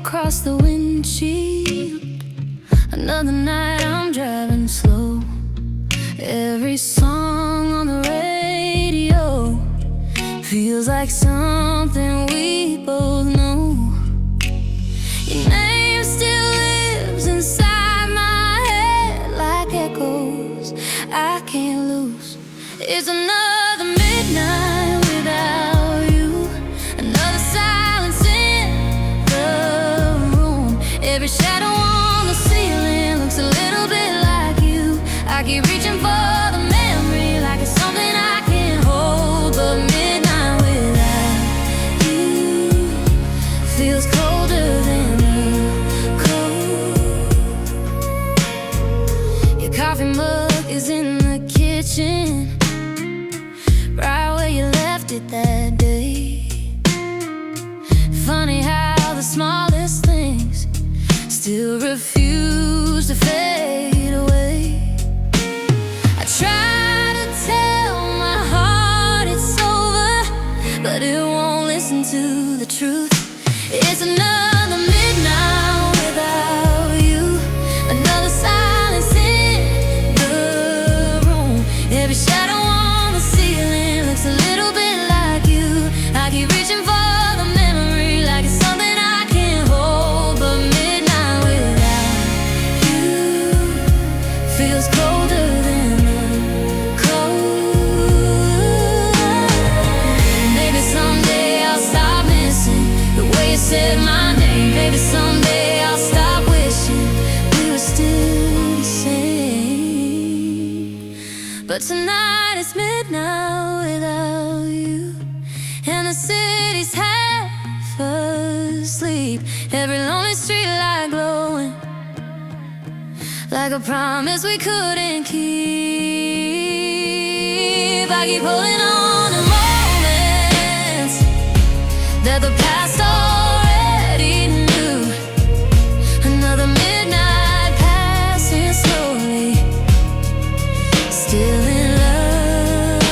across the windshield. Another night I'm driving slow. Every song on the radio feels like something we both know. Your name still lives inside my head like echoes I can't lose. It's another midnight without you, another silence in the room. Every shadow on the ceiling looks a little bit like you. I keep reaching for the memory like it's something I can't hold, but midnight without you feels colder than the cold. Your coffee mug is in the kitchen, right where you left it that day. Funny how the smallest things still refuse to fade away. I try to tell my heart it's over, but it won't listen to the truth. It's another midnight without you, another silence in the room. Every shadow on the ceiling looks a little bit like you. I keep reaching for the memory like it's something I can't hold, but midnight without you feels colder than the cold. Maybe someday I'll stop missing the way you said my name. Maybe someday I'll stop wishing we were still the same. But tonight it's midnight without you, and the city's half asleep. Every lonely street light glowing like a promise we couldn't keep. I keep holding on to moments that the past already knew. Another midnight passing slowly, still in love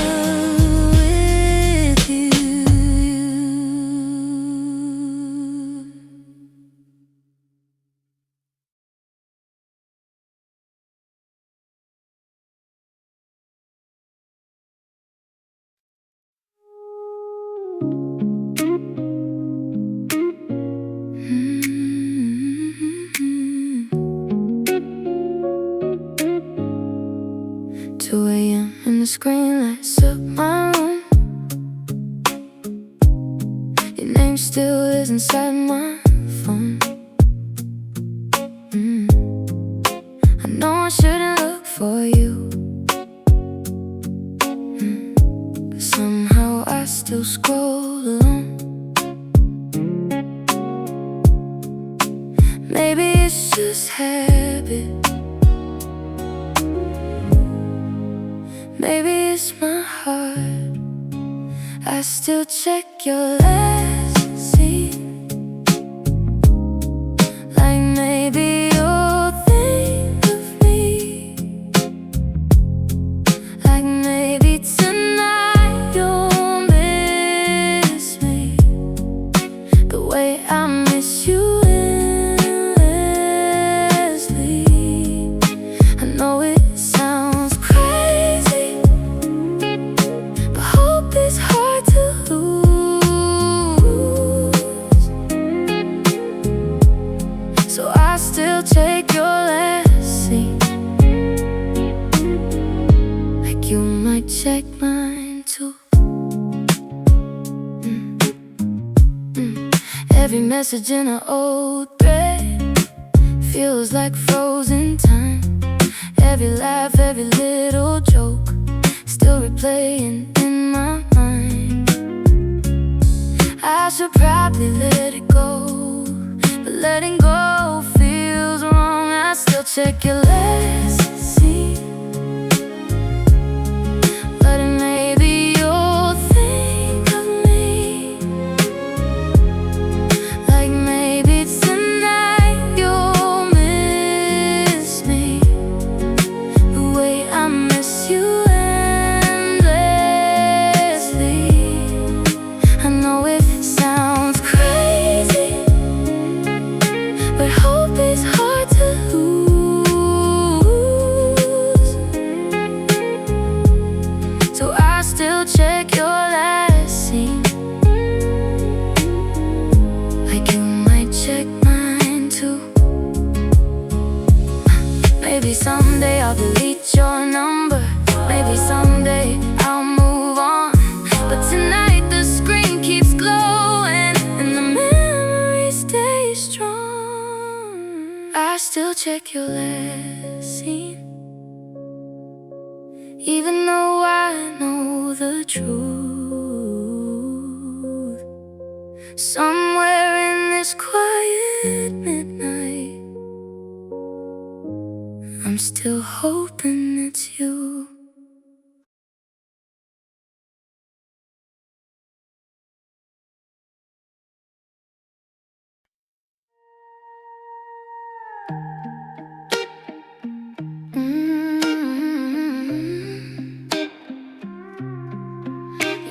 with you. Mm-hmm. 2 a.m. and the screen lights up my room. Your name still is inside my phone. I know I shouldn't look for you, but somehow I still scroll alone. Maybe it's just habit, maybe it's my heart. I still check your last scene, like maybe you'll think of me, like maybe tonight you'll miss me the way I miss you endlessly. I know it sounds crazy, but hope is hard to lose. So I still take your last seat, like you might check mine too. Every message in an old thread feels like frozen time. Every laugh, every little joke still replaying in my mind. I should probably let it go, but letting go feels wrong. I still check your last scene, but maybe you'll think of me, like maybe tonight you'll miss me the way I miss you endlessly. I know it sounds crazy, your last scene. Like you might check mine too. Maybe someday I'll delete your number. Maybe someday I'll move on. But tonight the screen keeps glowing and the memories stay strong. I still check your last scene, even though I know the truth. Somewhere in this quiet midnight, I'm still hoping it's you.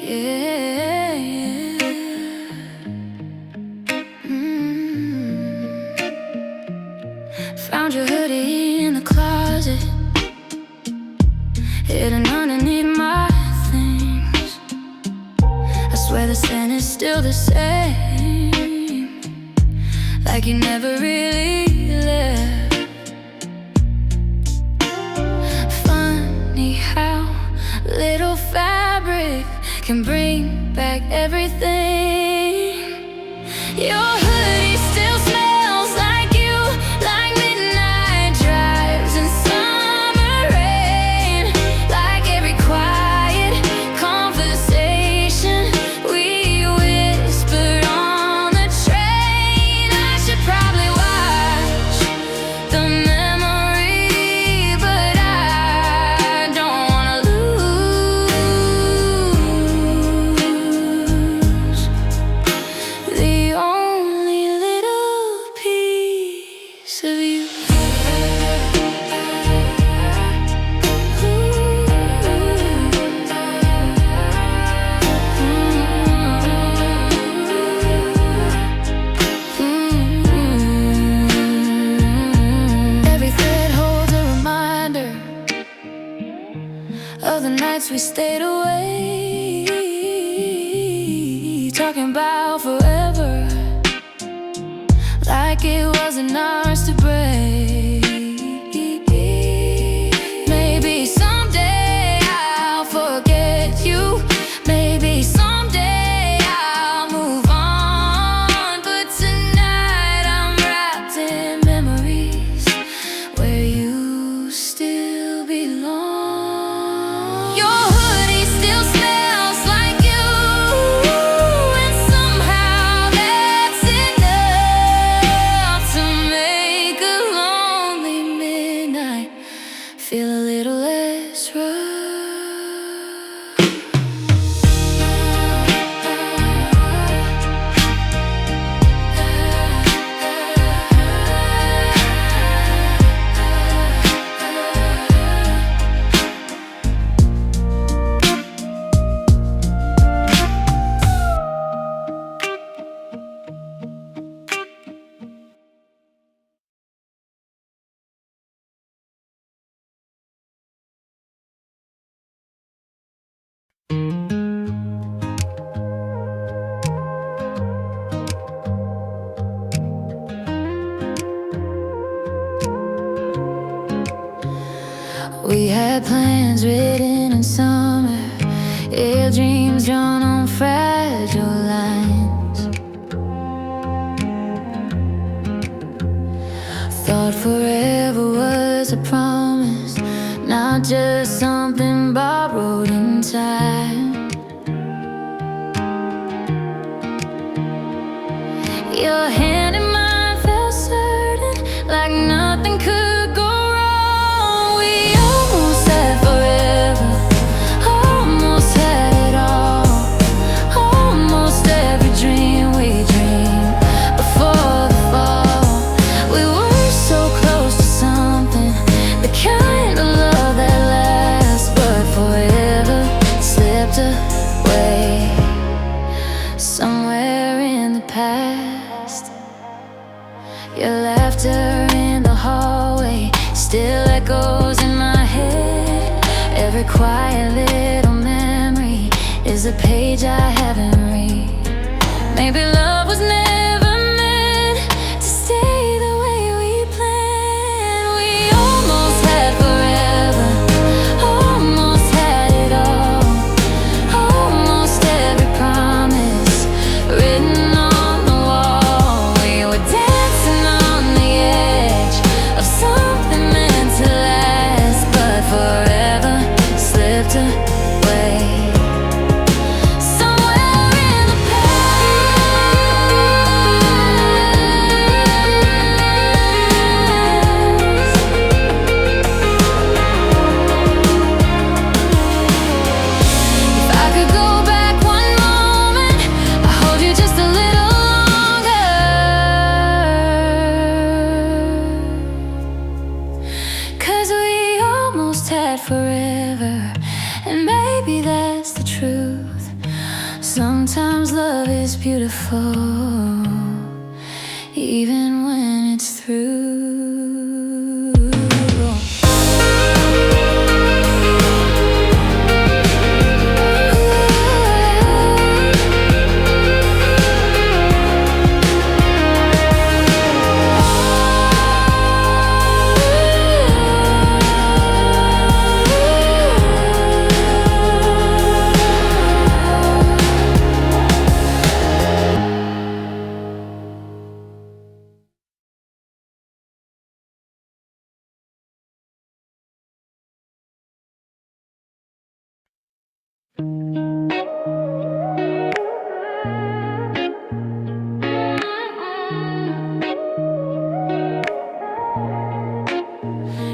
Yeah, Found your hoodie in the closet, hidden underneath my things. I swear the scent is still the same, like you never really left. Funny how little fabric can bring back everything. Your hoodie still smells like you, like midnight drives and summer rain, like every quiet conversation we whispered on the train. I should probably watch the memory, but I don't wanna lose the only little piece of you. Every thread holds a reminder of the nights we stayed away, talking about forever, like it wasn't ours to break. Maybe someday I'll forget you. Maybe someday I'll move on. But tonight I'm wrapped in memories where you still belong. Your hoodie still smells like you, and somehow that's enough to make a lonely midnight feel a little less rough. We had plans written in summer, real dreams drawn on fragile lines. Thought forever was a promise, not just something borrowed in time. Your hand in mine felt certain, like nothing could go wrong. We almost had forever, almost had it all, almost every dream we dreamed before the fall. We were so close to something, the kind of love that lasts, but forever slipped away somewhere in the past. a page I haven't read. Maybe love was never meant to stay the way we planned. We almost had forever, almost had it all, almost every promise written on the wall. We were dancing on the edge of something meant to last, but forever slipped away. Forever, and maybe that's the truth. Sometimes love is beautiful, even when it's through.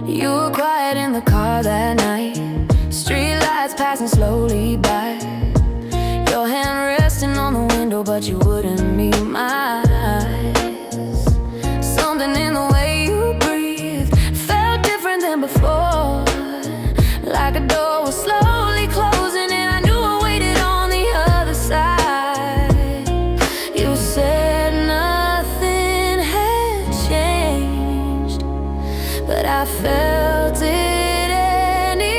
You were quiet in the car that night, street lights passing slowly by, your hand resting on the window, but you wouldn't meet my eyes. Something in the way you breathed felt different than before, like a door was slowly closing, and I knew I waited on the other side. You said nothing had changed, but I felt it anyway.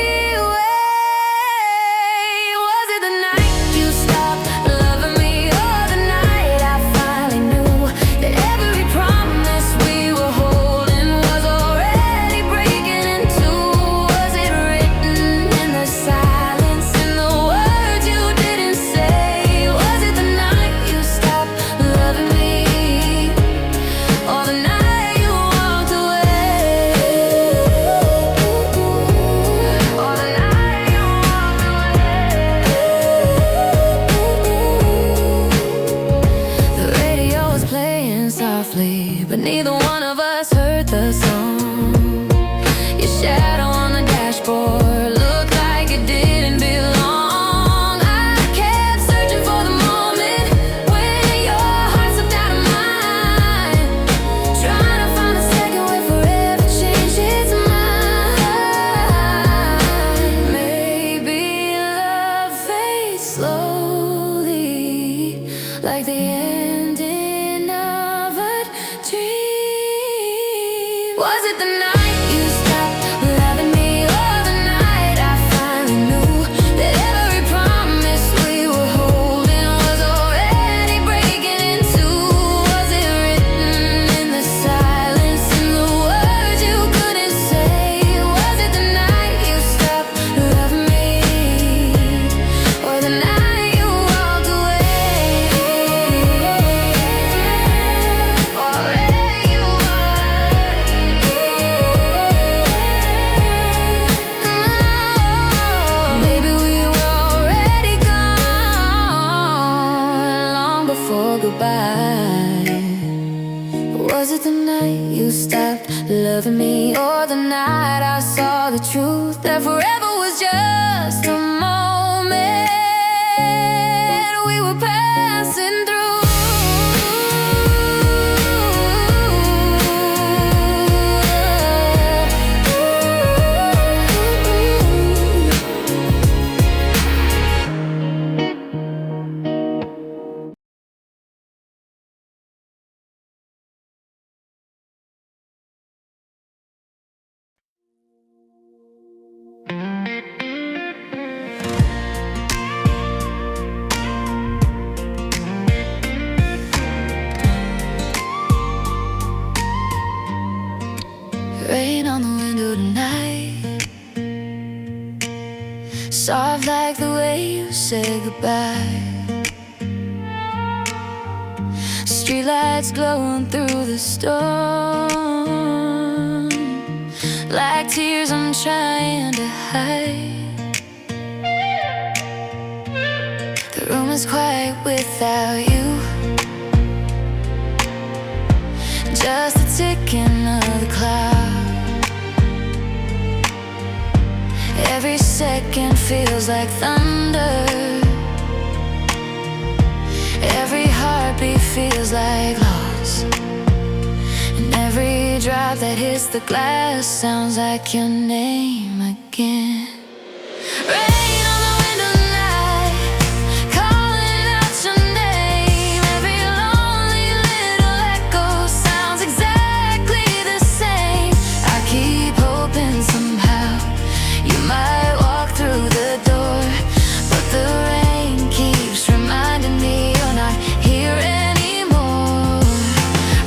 Was it the night you stopped loving me, or the night I finally knew that every promise we were holding was already breaking in two? Was it written in the silence, in the words you didn't say? Was it the night you stopped loving me, or the night you walked away? Or the night you walked away. The radio was playing softly, but neither one of us heard the song. Your shadow on the dashboard looked like it didn't belong. I kept searching for the moment when your heart slipped out of mine, trying to find a second where forever changed its mind. Maybe love fades slowly, like the ending of a dream. Was it the night you stopped loving me, or the night I finally knew that every promise we were holding was already breaking in two? Was it written in the silence, in the words you couldn't say? Was it the night you stopped loving me, or the night you walked away? Or where you maybe we were already gone long before goodbye. Was it the night you stopped loving me, or the night I saw the truth that forever was just a moment we were passing through? say goodbye. Streetlights glowing through the storm, like tears I'm trying to hide. The room is quiet without you, just the ticking of the clock. Every second feels like thunder, every heartbeat feels like loss, and every drop that hits the glass sounds like your name again. Rain on the window tonight, calling out your name. Every lonely little echo sounds exactly the same. I keep hoping somehow you might walk through the door, but the rain keeps reminding me you're not here anymore.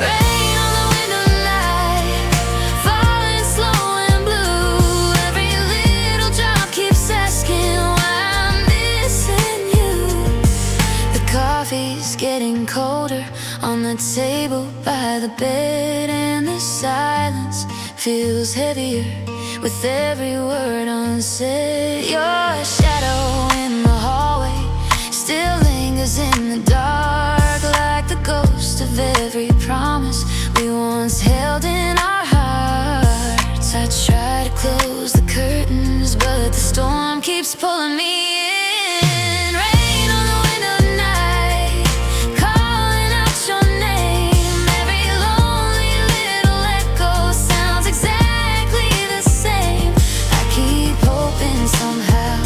Rain on the window tonight, falling slow and blue. Every little drop keeps asking why I'm missing you. The coffee's getting colder on the table by the bed, and the silence feels heavier with every word unsaid. Your shadow in the hallway still lingers in the dark, like the ghost of every promise we once held in our hearts. I try to close the curtains, but the storm keeps pulling me in. Rain on the window tonight, calling out your name. Every lonely little echo sounds exactly the same. I keep hoping somehow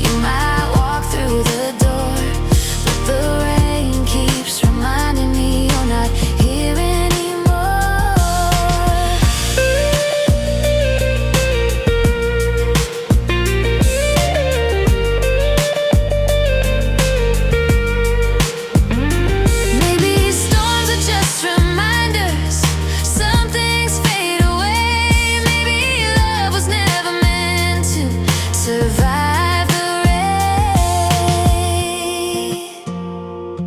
you might walk through the door, but the rain keeps reminding me you're not here anymore. Maybe storms are just reminders, some things fade away. Maybe love was never meant to survive the rain,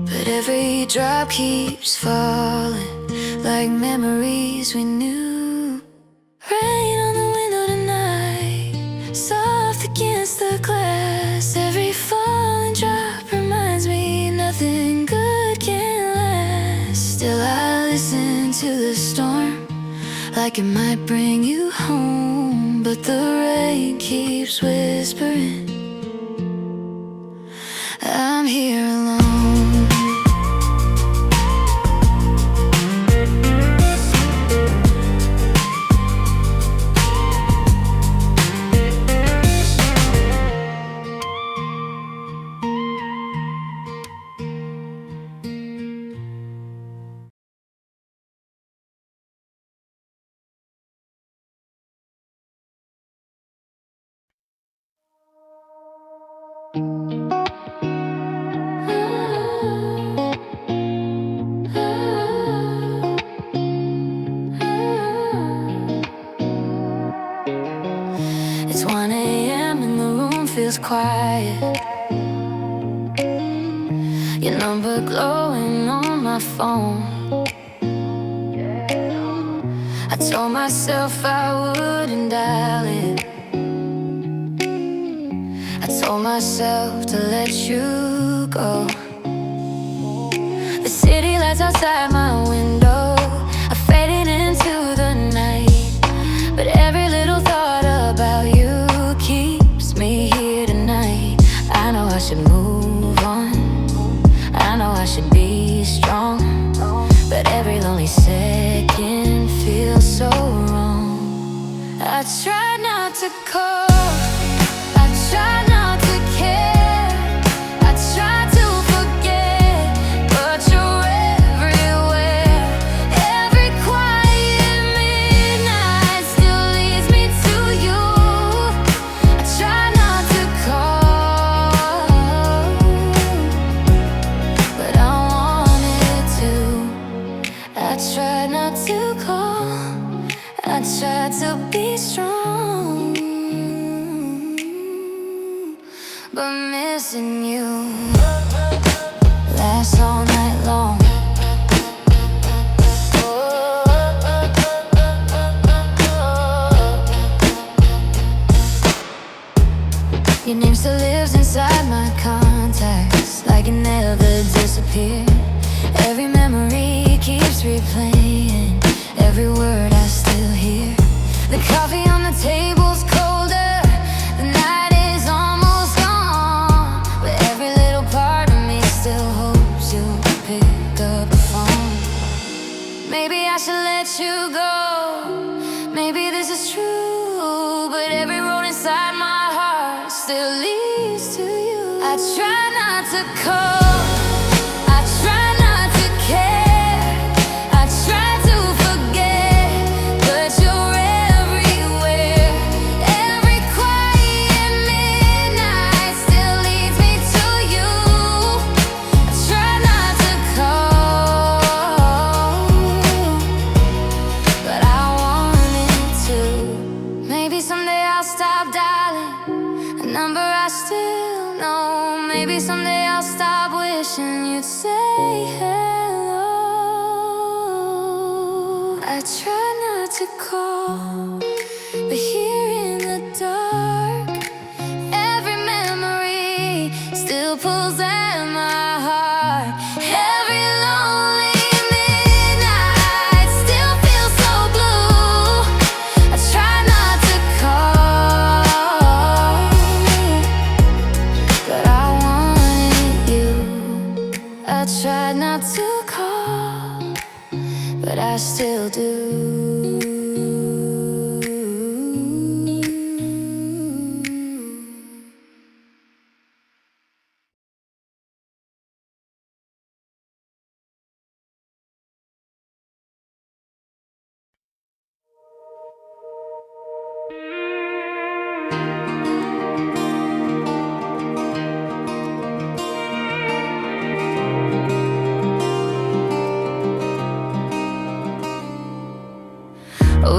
but every drop keeps falling like memories we knew. Rain on the window tonight, soft against the glass. Every falling drop reminds me nothing good can last. Still I listen to the storm like it might bring you home, but the rain keeps whispering I'm here alone. It's 1 a.m. and the room feels quiet. Your number glowing on my phone. I told myself I wouldn't dial it. I told myself to let you go. The city lights outside my window are fading into the night, but every little thought about you keeps me here tonight. I know I should move on, I know I should be strong, but every lonely second feels so wrong. I tried not to call, I tried not to care, I tried to forget, but you're everywhere. Every quiet midnight still leads me to you. I try not to call, but I wanted to. I tried not to call, I tried to be strong, but miss missing you lasts all night long. Your name still lives inside my contacts, like it never disappeared. Every memory keeps replaying, every word I still hear. The coffee on the table's colder, the night is almost gone, but every little part of me still hopes you'll pick up the phone. Maybe I should let you go, maybe this is true, but every road inside my heart still leads to you. I try not to call, I try not to care, I try to forget, but you're everywhere. Every quiet midnight still leads me to you. I try not to call, but I wanted to. Maybe someday I'll stop dialing a number I still know. Maybe someday I'll stop wishing you'd say hello. I try not to call, but here in the dark, every memory still pulls at my heart. Every lonely midnight still feels so blue. I try not to call, but I wanted you. I tried not to call, but I still do.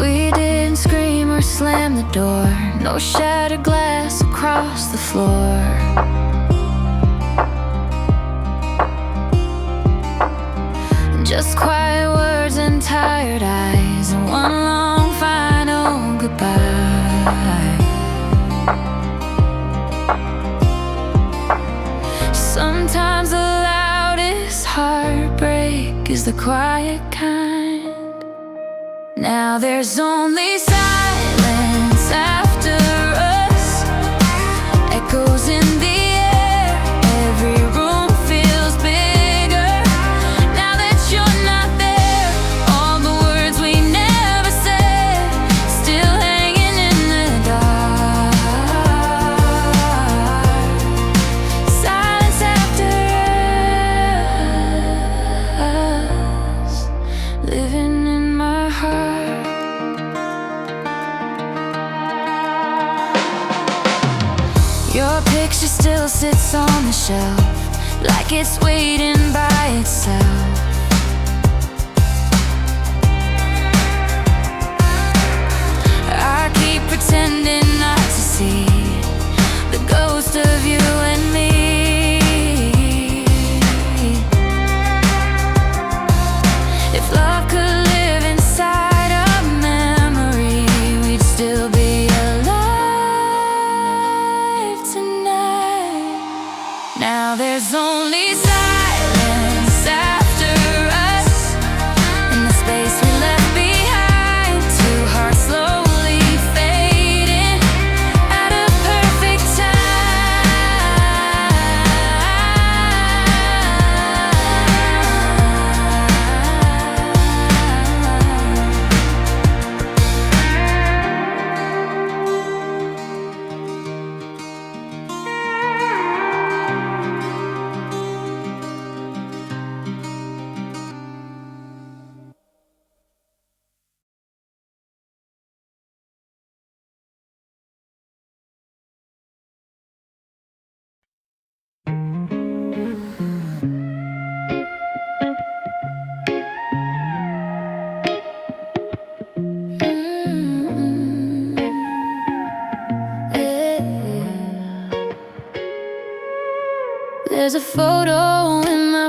We didn't scream or slam the door, no shattered glass across the floor. Just quiet words and tired eyes, and one long final goodbye. Sometimes the loudest heartbreak is the quiet kind. Now there's only silence after us, echoes in the air, every room feels bigger. Now that you're not there, all the words we never said still hanging in the dark. Silence after us, living in my heart. Your picture still sits on the shelf, like it's waiting by itself. I keep pretending not to see the ghost of you and me. If love could live inside a memory, we'd still be alive tonight. Now there's only silence after us, in the space we left behind. Two hearts slowly fading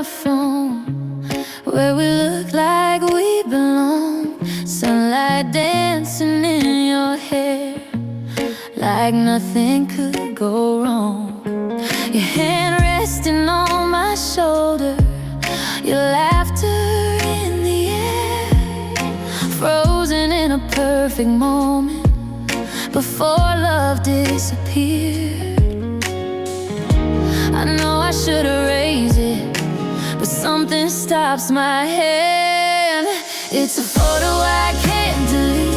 our phone, where we look like we belong. Sunlight dancing in your hair, like nothing could go wrong. Your hand resting on my shoulder, your laughter in the air, frozen in a perfect moment before love disappeared. I know I should erase it, but something stops my hand. It's a photo I can't delete,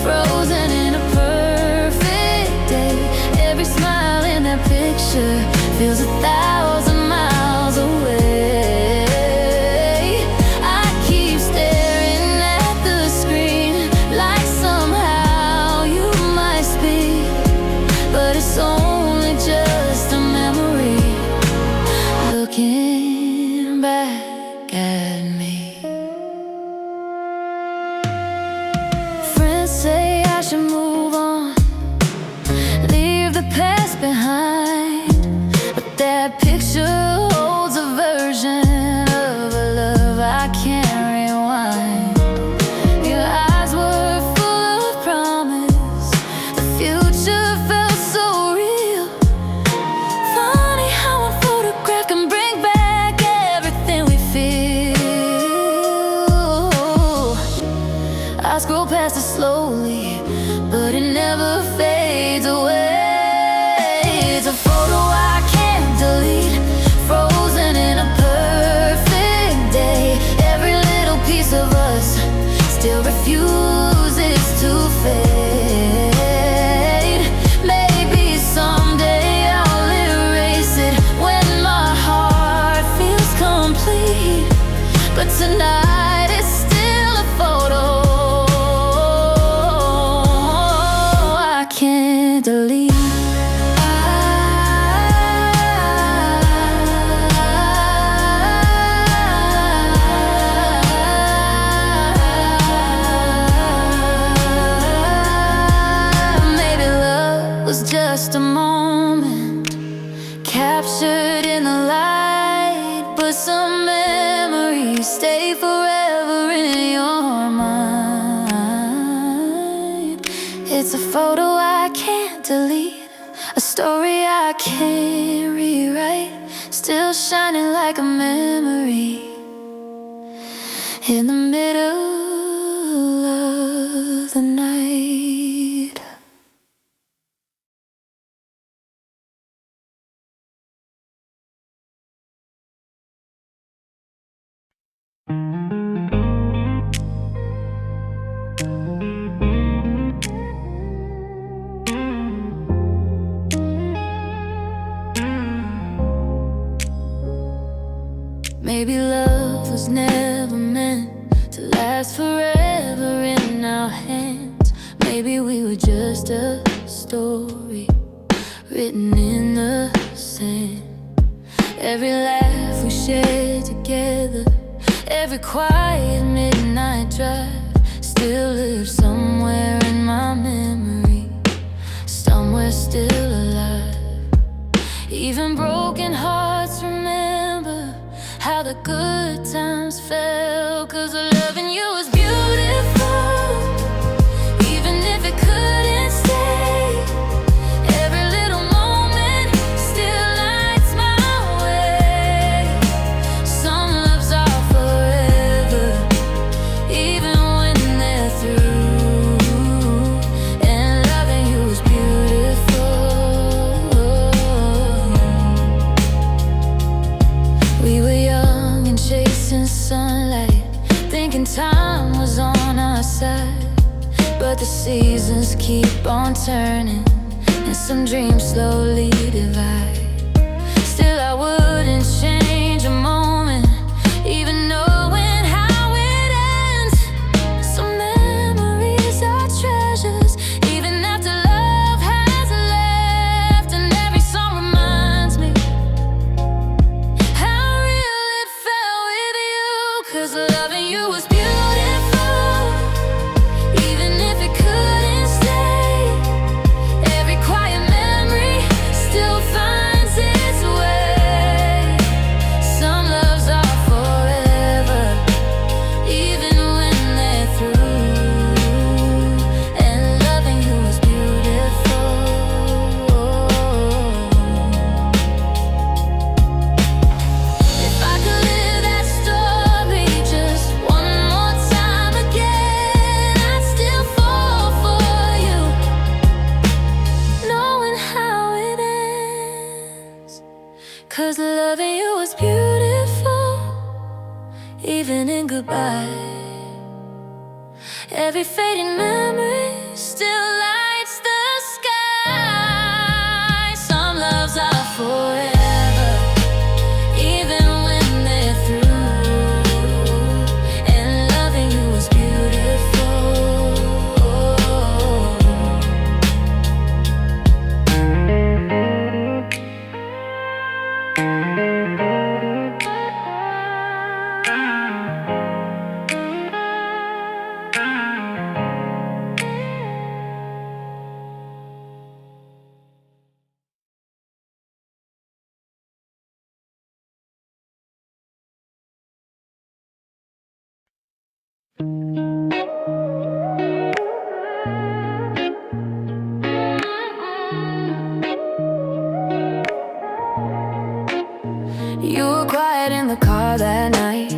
frozen in a perfect day. Every smile in that picture feels 1,000 miles away. I keep staring at the screen, like somehow you might speak, but it's only just a memory looking back at me. Friends say I should move on, leave the past behind, but that picture holds a version of a love I can't rewind. Your eyes were full of promise, the future felt so real. Funny how a photograph can bring back everything we feel. I scroll past it slowly, but it never fades away. It's a photo I can't delete, frozen in a perfect day. Every little piece of us still refuses to fade. Maybe someday I'll erase it when my heart feels complete, but tonight it's still a photo I can't delete. Maybe love was just a moment captured in the light, but some memories stay forever in your mind. It's a photo I can't delete, a story I can't rewrite, still shining like a memory in the middle of the night. Maybe love was never meant to last forever in our hands. Maybe we were just a story written in the sand. Every laugh we shared together, every quiet midnight drive, still lives somewhere in my memory, somewhere still alive. Even broken hearts remember how the good times felt, 'cause loving you was beautiful, even if it couldn't stay. Every little moment still lights my way. Some loves are forever, even when they're through, and loving you was beautiful. We were young and chasing sunlight, thinking time was on our side, but the seasons keep on turning, and some dreams slowly divide. Still I wouldn't change a moment, even knowing how it ends. Some memories are treasures, even after love has left, and every song reminds me how real it felt with you, 'cause loving you was beautiful, even if it couldn't stay. Every quiet memory still finds its way. believing in goodbye. Every fading memory still lights the sky. Some loves are forever, even when they're through. And loving you was beautiful. You were quiet in the car that night,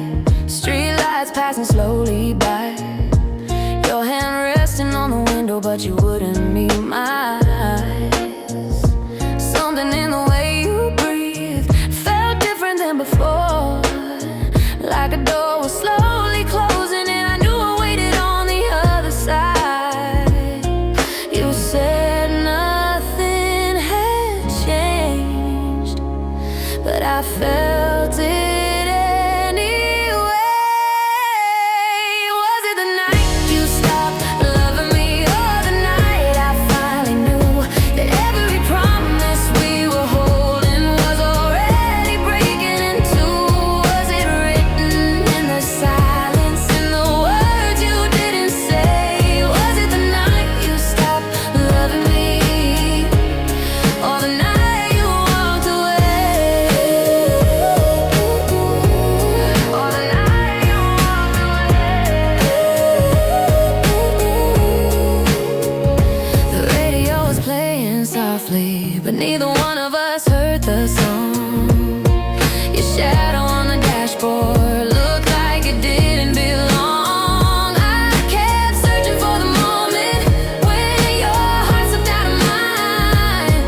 street lights passing slowly by. Your hand resting on the window, but you wouldn't meet my eyes. Something in the way you breathed felt different than before, like a door was slowly closing, and I knew I waited on the other side. You said nothing had changed, but I felt it anyway. Was it the night you stopped loving me, or the night I finally knew that every promise we were holding was already breaking in two? Was it written in the silence, in the words you didn't say? Was it the night you stopped loving me, or the night you walked away? Or the night you walked away. The radio was playing softly, but neither one of us heard the song. Your shadow on the dashboard looked like it didn't belong. I kept searching for the moment when your heart slipped out of mine,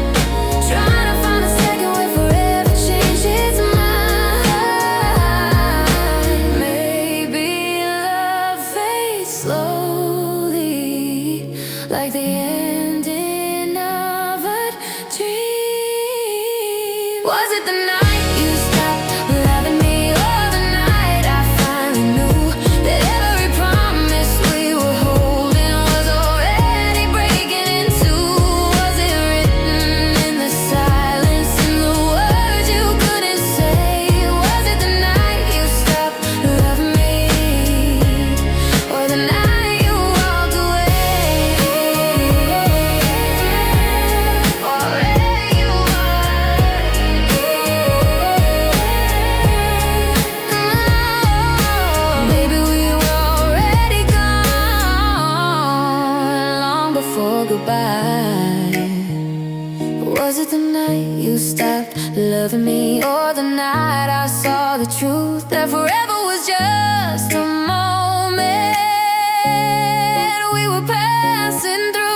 trying to find a second where forever changed its mind. Maybe love fades slowly, like the ending of a dream. Was it the night you stopped loving me, or the night I finally knew that every promise we were holding was already breaking in two? Was it written in the silence, in the words you couldn't say? Was it the night you stopped loving me, or the night you walked away? Or where you maybe we were already gone long before goodbye. Was it the night you stopped loving me, or the night I saw the truth that forever was just a moment we were passing through?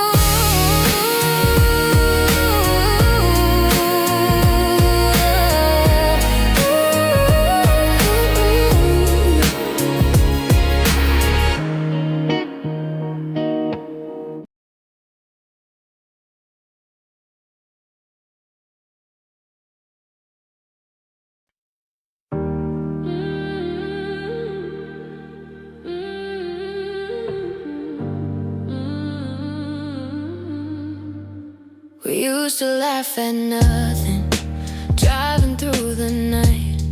We used to laugh at nothing, driving through the night,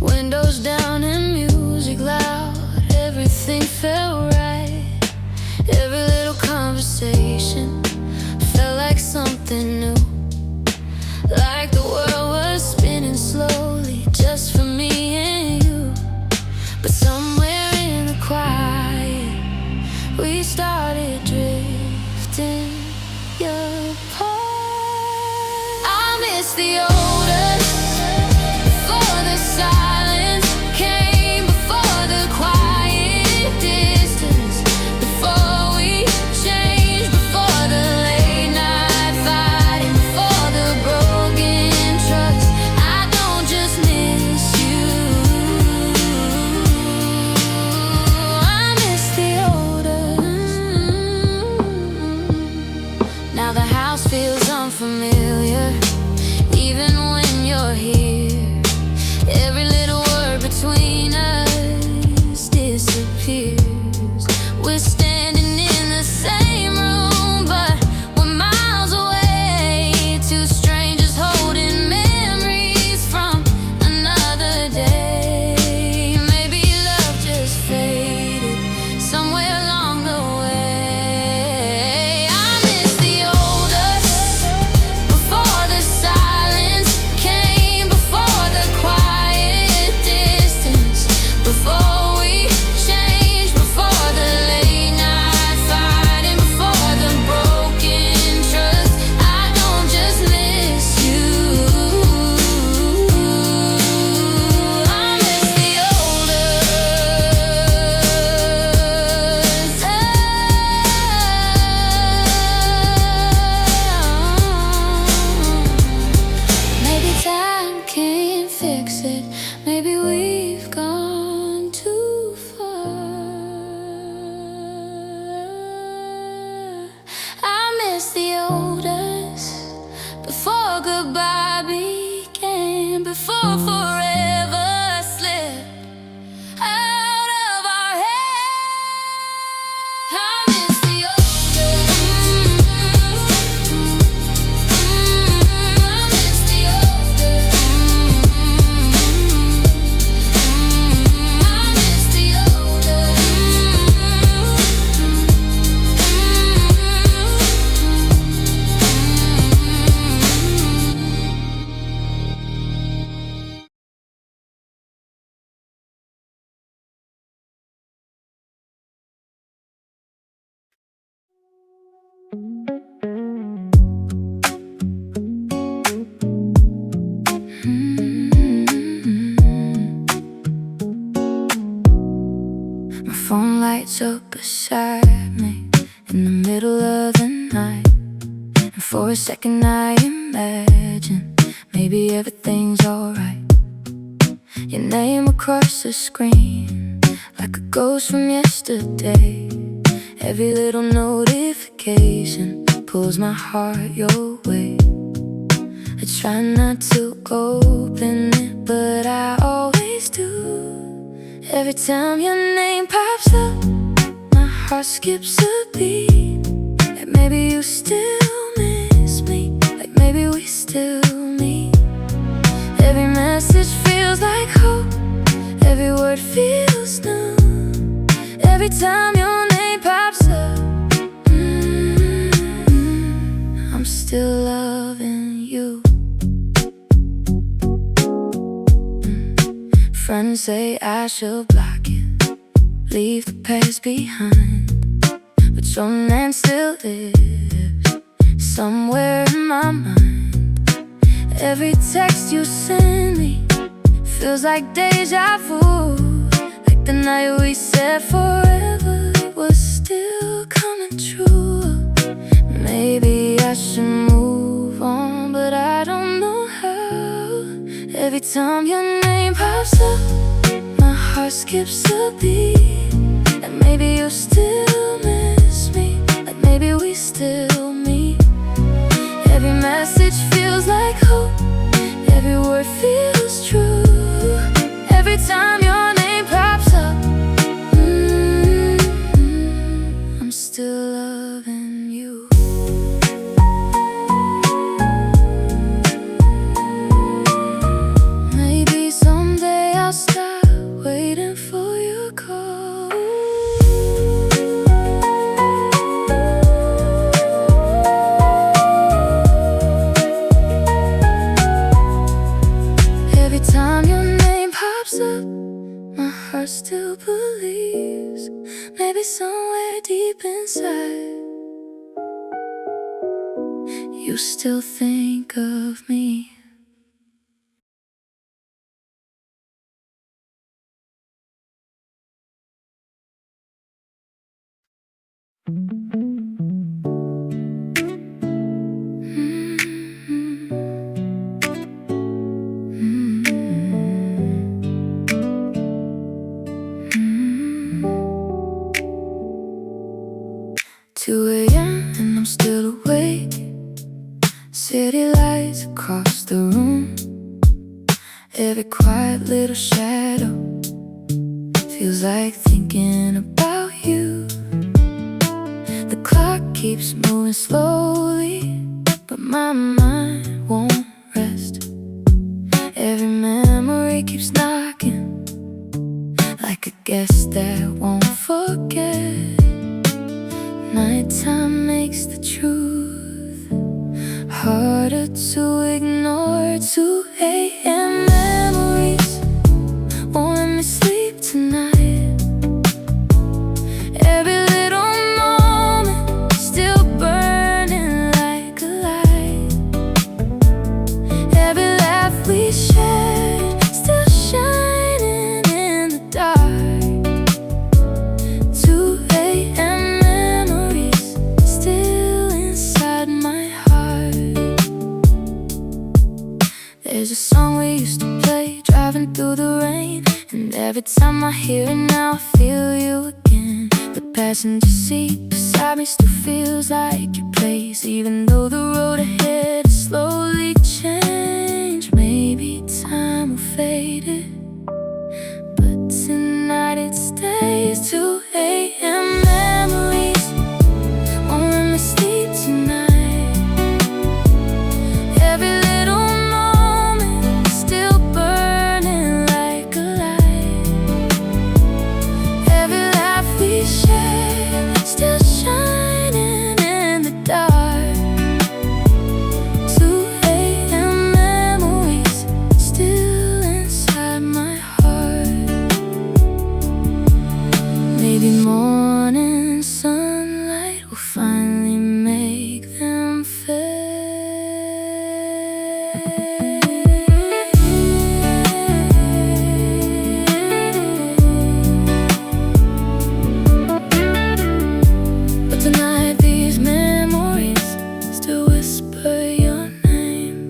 windows down and music loud. Everything felt right. Every little conversation felt like something new, like the world was spinning slowly just for me and you. But somewhere in the quiet, we started drifting apart. I miss the odors before the silence came, before the quiet distance, before we changed, before the late night fighting, maybe we've gone too far. I miss the old us, before goodbye began, before forever slipped out of our heads. I miss the old us. I miss the old us. I miss the old us. My phone lights up beside me in the middle of the night, and for a second I imagine maybe everything's alright. Your name across the screen, like a ghost from yesterday. Every little notification pulls my heart your way. I try not to open it, but I always do. Every time your name pops up, my heart skips a beat. Like maybe you still miss me, like maybe we still meet. Every message feels like hope, every word feels new. Every time your name pops up, I'm still loving you. Friends say I should block it, leave the past behind, but your name still lives somewhere in my mind. Every text you send me feels like deja vu, like the night we said forever was still coming true. Maybe I should move on, but I don't know how. Every time your name pops up, my heart skips a beat. And maybe you still miss me, like maybe we still meet. Every message feels like hope, every word feels true. Every time your name pops up, I'm still loving you. Maybe someday I'll stop waiting for your call. Every time your name pops up, my heart still believes. Maybe somewhere deep inside, you still think of me. Two a.m. and I'm still awake. City lights across the room. Every quiet little shadow feels like thinking about you. The clock keeps moving slowly, but my mind won't rest. Every memory keeps knocking, like a guest that won't forget. Nighttime makes the truth harder to ignore. 2 a.m. memories won't let me sleep tonight. Every little moment still burning like a light. Every laugh we shared still shining in the dark. 2 a.m. memories still inside my heart. There's a song we used to train, and every time I hear it now I feel you again. The passenger seat beside me still feels like your place, even though the road ahead is slowly changed. Maybe time will fade it, but tonight it stays. 2 a.m. memories won't let me sleep tonight. Every little moment still burning like a light. Every laugh we share still shining in the dark. 2 a.m. memories still inside my heart. Maybe morning sunlight will finally make them fade. But tonight these memories still whisper your name.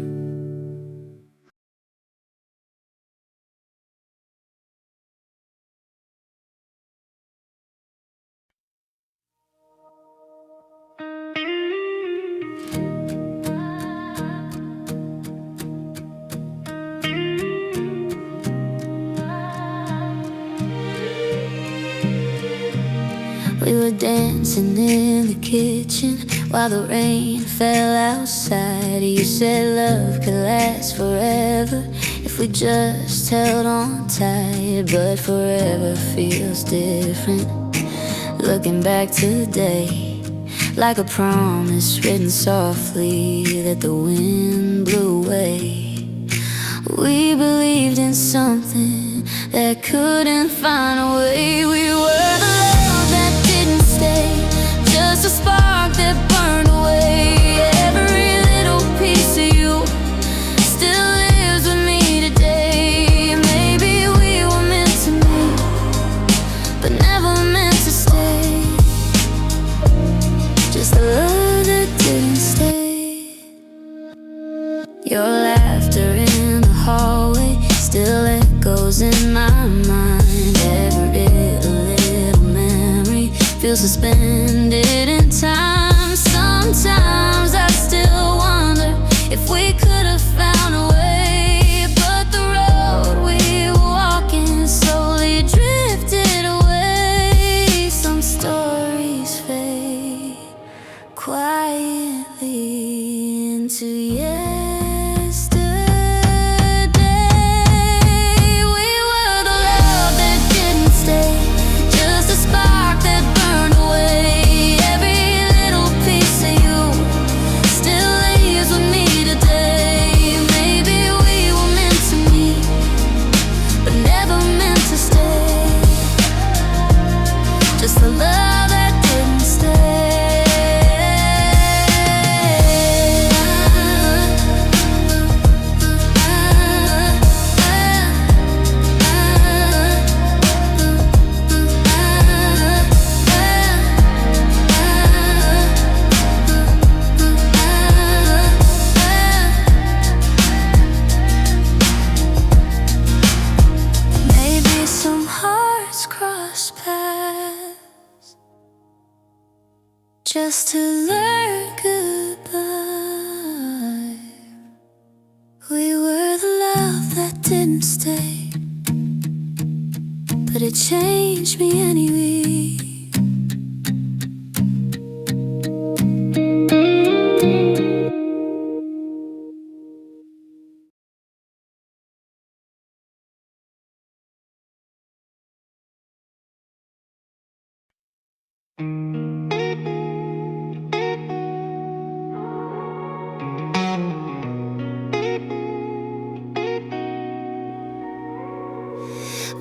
We were dancing in the kitchen while the rain fell outside. You said love could last forever if we just held on tight. But forever feels different looking back today, like a promise written softly that the wind blew away. We believed in something that couldn't find a way. We were the love that didn't stay, just a spark that burned away. Every little piece of you still lives with me today. Maybe we were meant to meet, but never meant to stay. Just a love that didn't stay. Your laughter in the hallway still echoes in my mind. Every little memory feels suspended in time. Sometimes I still wonder if we could have found a way, but the road we were walking slowly drifted away. Some stories fade quietly into yesterday. We were the love that didn't stay, just a spark that burned away. Every little piece of you still lives with me today. Maybe we were meant to meet, but never meant to stay. Just the love that didn't stay. Maybe some hearts cross paths just to learn goodbye. We were the love that didn't stay, but it changed me anyway.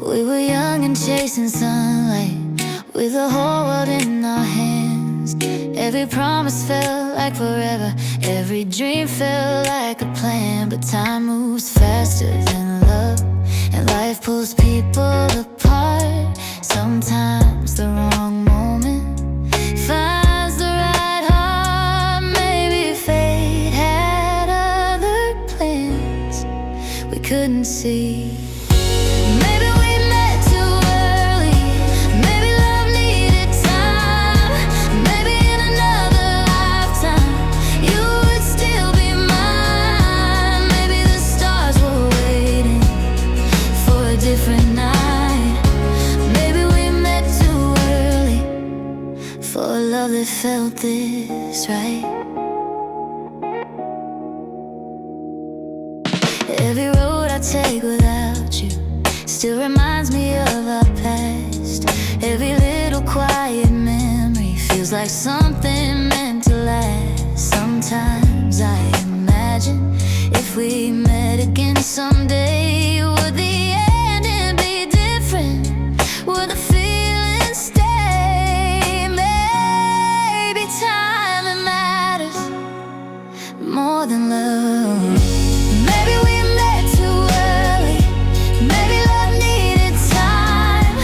We were young and chasing sunlight, with the whole world in our hands. Every promise felt like forever, every dream felt like a plan. But time moves faster than love, and life pulls people apart. Sometimes the wrong moment finds the right heart. Maybe fate had other plans we couldn't see. Maybe love that felt this right. Every road I take without you still reminds me of our past. Every little quiet memory feels like something meant to last. Sometimes I imagine if we met again someday, would the ending be different? Would the feeling stay? Maybe time that matters more than love. Maybe we met too early. Maybe love needed time.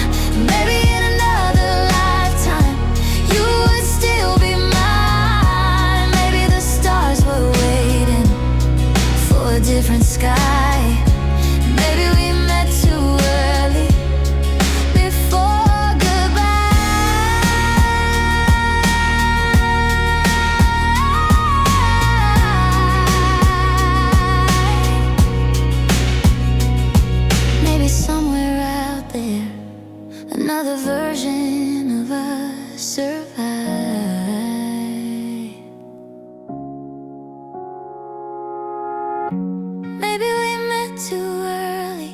Maybe in another lifetime you would still be mine. Maybe the stars were waiting for a different sky. Maybe we met too early before goodbye. Maybe somewhere out there another version of us survive. Maybe we met too early,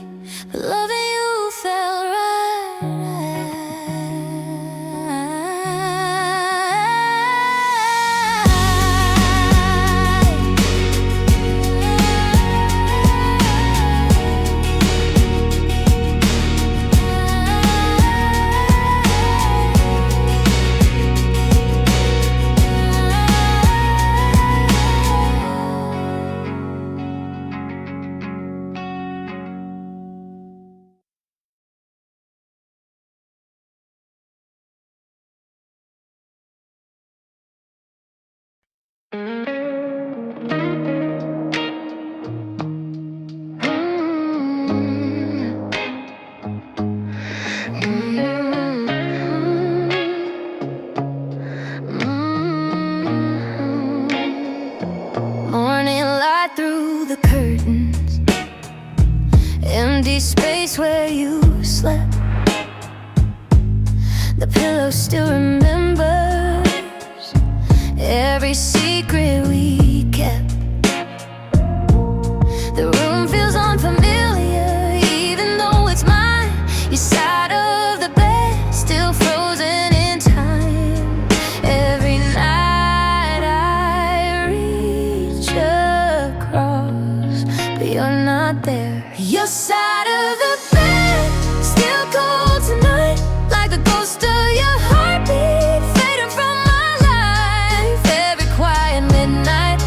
but loving you felt morning light through the curtains, empty space where you slept. The pillow still remembers every secret we kept. The room feels unfamiliar, even though it's mine. Your side of the bed still frozen in time. Every night I reach across, but you're not there. Your side of the bed still cold tonight, like the ghost of your heartbeat fading from my life. Every quiet midnight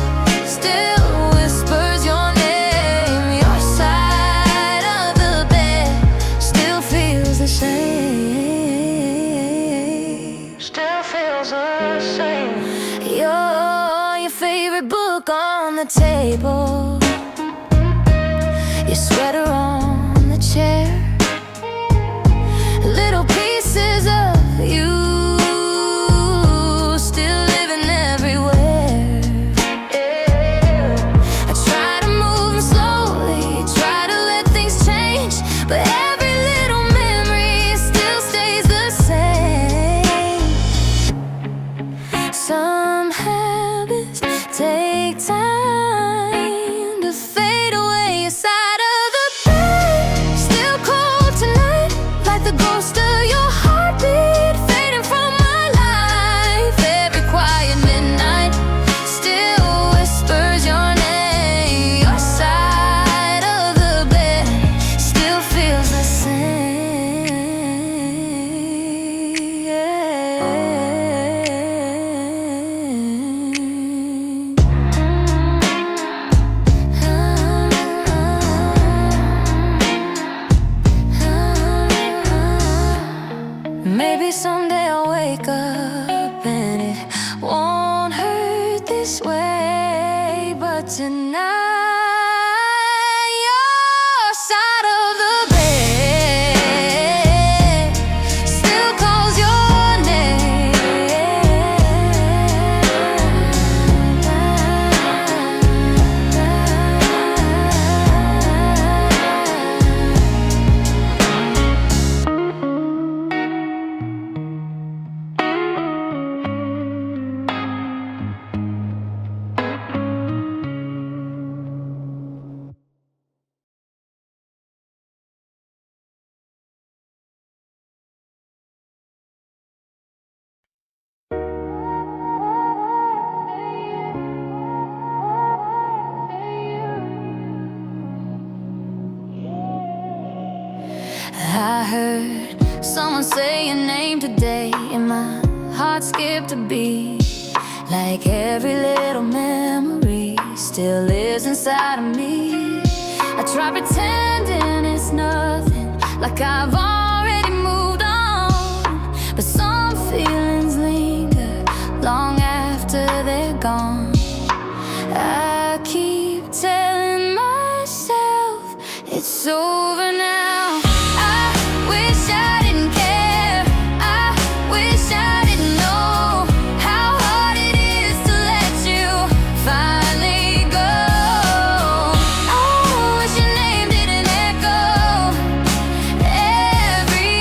still whispers your name. Your side of the bed still feels the same. Still feels the same. Your favorite book on the table, your sweater on the chair, little pieces of you still living everywhere. I try to move them slowly, try to let things change, but every little memory still stays the same. Some habits take time to fade away. Your side of the bed still cold tonight, like the ghost of your heartbeat fading from my life. Every quiet midnight still whispers your name. Your side of the bed still feels the same. Maybe someday I'll wake up and it won't hurt this way, but tonight your side of the bed still calls your name. I heard someone say your name today, and my heart skipped a beat. Like every little memory still lives inside of me. I try pretending it's nothing, like I've already moved on, but some feelings linger long after they're gone. I keep telling myself it's over now. I wish I didn't care. I wish I didn't know how hard it is to let you finally go. I wish your name didn't echo everywhere.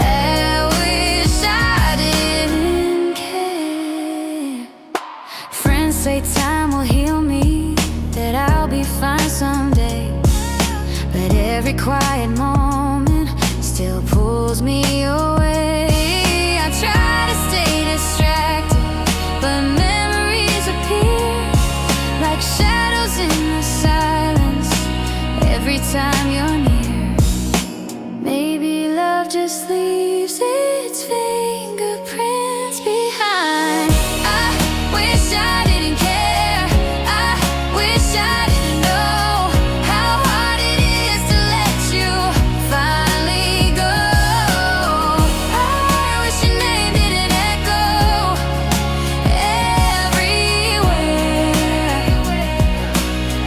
I wish I didn't care. Friends say time will heal me, that I'll be fine someday, but every quiet moment still pulls me away. I try to stay distracted, but memories appear like shadows in the silence every time you're near. Maybe love just leaves its fingerprints behind. I wish I didn't care. I wish I didn't know how hard it is to let you finally go. I wish your name didn't echo everywhere.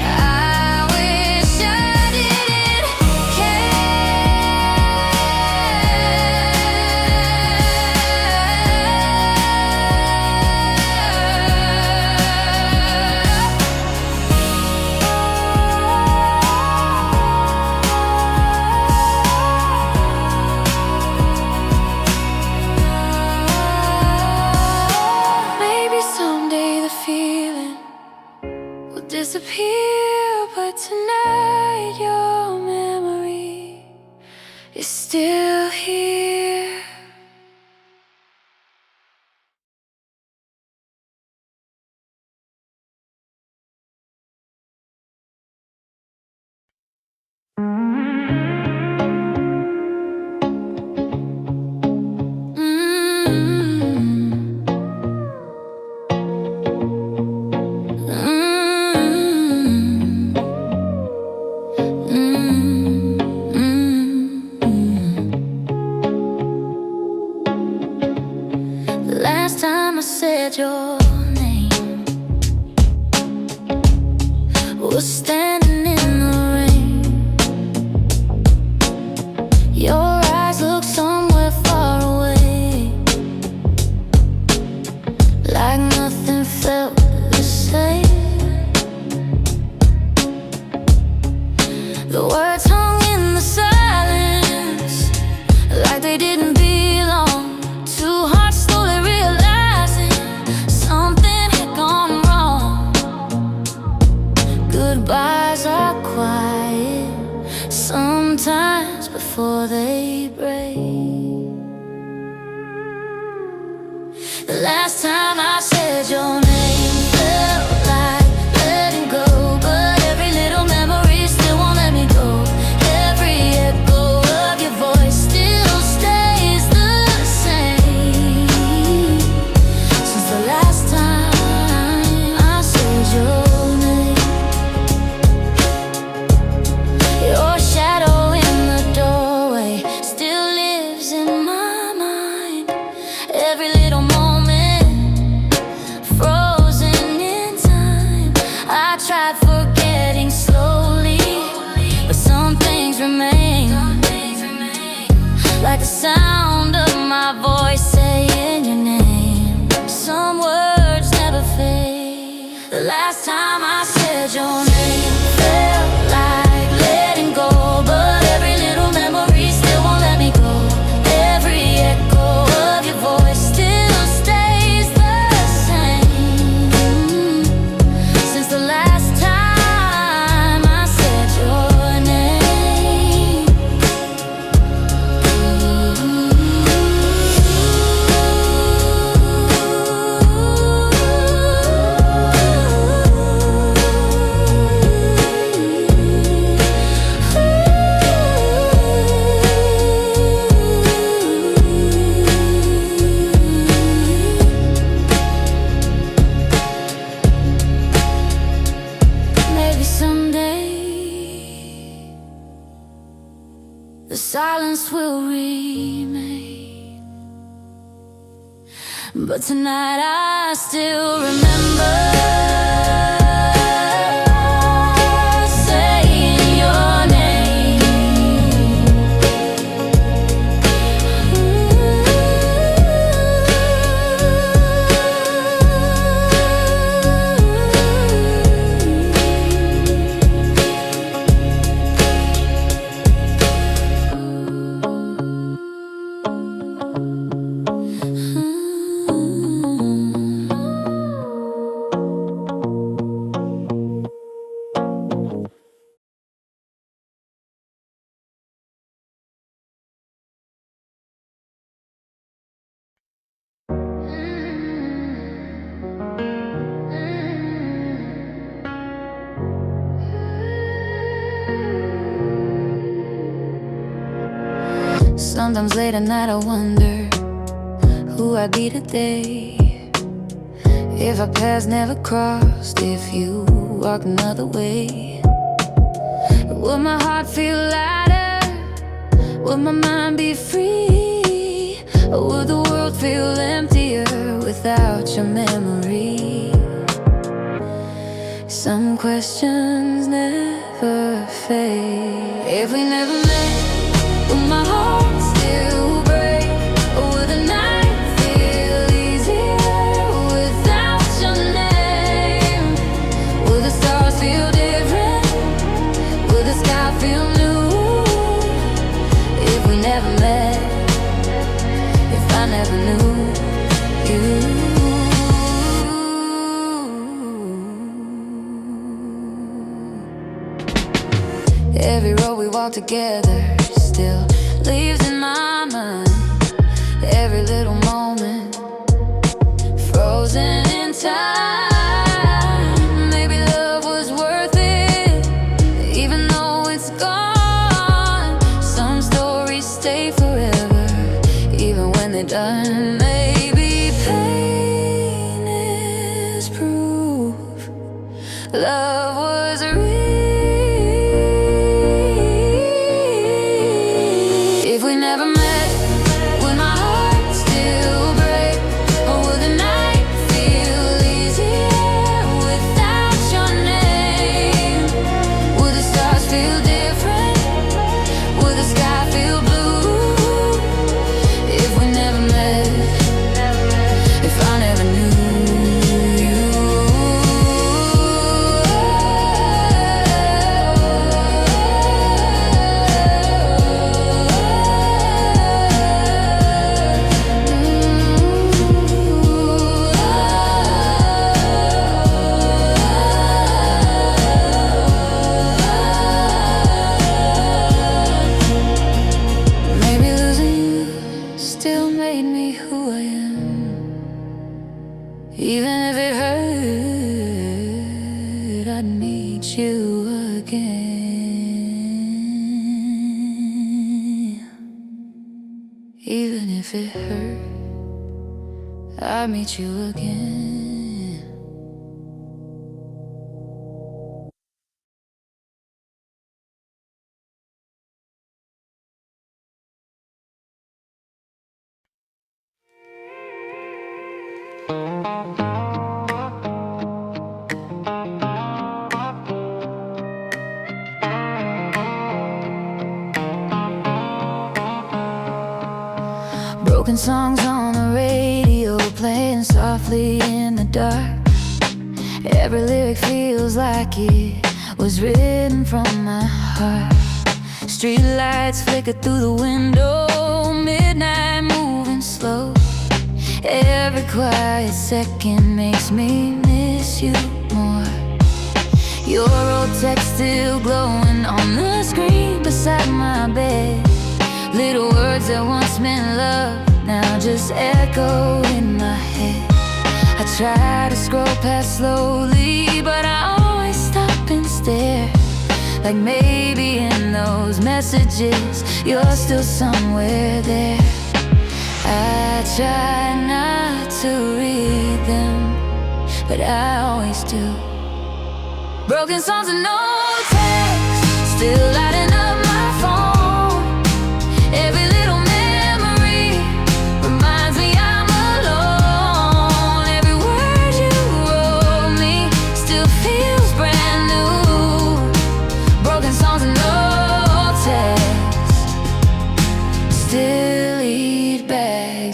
I wish I didn't care. Maybe someday the feeling will disappear, but tonight your memory is still here. Last time I said your name was standing in the rain. Your eyes look somewhere far away, like nothing felt the same. The words hung in the silence, like they didn't belong. Two hearts slowly realizing something had gone wrong. Goodbyes are quiet sometimes before they break. The last time I said your name felt like letting go, but every little memory still won't let me go. Every echo of your voice still stays the same. Since the last time I said your name, your shadow in the doorway still lives in my mind. Every little moment the silence will remain. But tonight I still remember saying your name. Sometimes late at night I wonder who I'd be today if our paths never crossed, if you walked another way. Would my heart feel lighter? Would my mind be free? Or would the world feel emptier without your memory? Some questions never fade. If we never met, would my heart still break? Or would the night feel easier without your name? Would the stars feel different? Would the sky feel new? If we never met, if I never knew you. Every road we walk together still lives in my mind. Every little moment frozen in time. Maybe love was worth it, even though it's gone. Some stories stay forever, even when they're done. Maybe pain is proof love was real. If we never met, would my heart still break? Or would the night feel easier without your name? Would the stars feel different? Would the sky feel blue? If we never met, if I never knew you. Maybe losing you still made me who I am. Even if it hurt, I'd meet you again. Even if it hurt, I'd meet you again. Broken songs on the radio, playing softly in the dark. Every lyric feels like it was written from my heart. Street lights flicker through the window, midnight moving slow. Every quiet second makes me miss you more. Your old text still glowing on the screen beside my bed. Little words that once meant love now just echo in my head. I try to scroll past slowly, but I always stop and stare. Like maybe in those messages you're still somewhere there. I try not to read them, but I always do. Broken songs and no text, still lighting up my phone.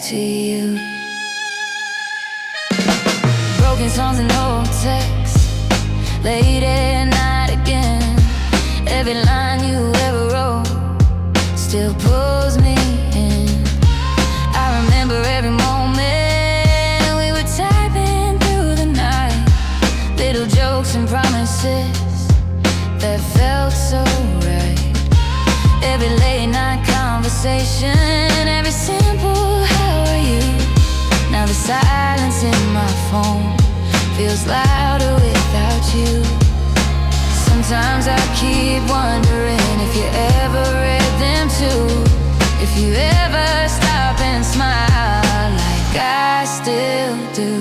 to you. Broken songs and old texts, late at night again. Every line you ever wrote still pulls me in. I remember every moment we were typing through the night. Little jokes and promises that felt so right. Every late night conversation, every simple how are you. Now the silence in my phone feels louder without you. Sometimes I keep wondering if you ever read them too. If you ever stop and smile like I still do.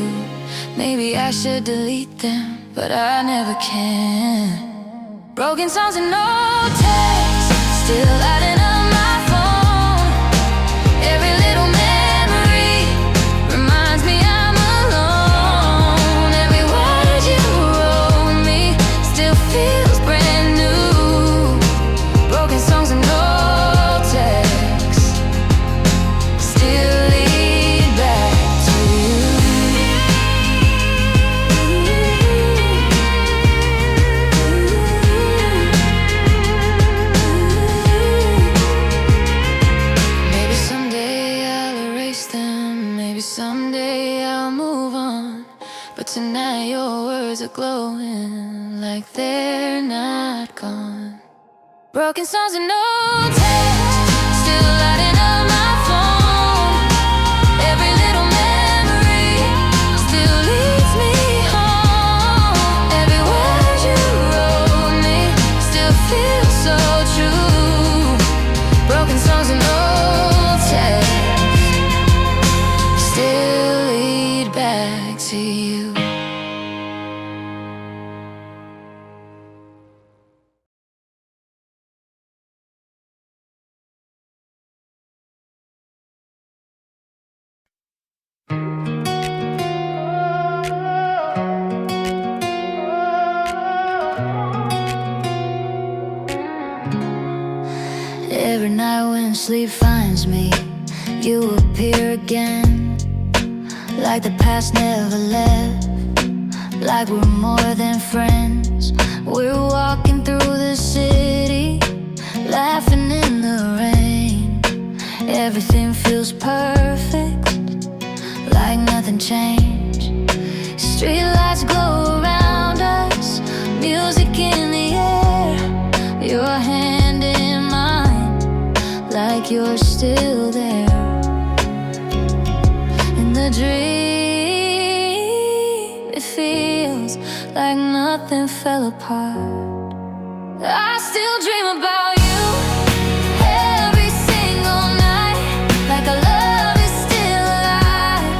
Maybe I should delete them, but I never can. Broken songs and no text, still lighting up my phone. Every little memory reminds me I'm alone. Every word you wrote me still feels brand new. Broken songs and no text still lead back to you. Maybe someday I'll erase them, maybe someday I'll move on. But tonight your words are glowing like they're not gone. Broken songs and no text, still lighting up my phone. Every little memory still leads me home. Every word you wrote me still feels so true. Broken songs and no text still lead back to you. Every night when sleep finds me, you appear again. Like the past never left, like we're more than friends. We're walking through the city, laughing in the rain. Everything feels perfect, like nothing changed. Streetlights glow around us, music in the air. Your hand in mine, like you're still there. In the dream, it feels like nothing fell apart. I still dream about you every single night, like our love is still alive,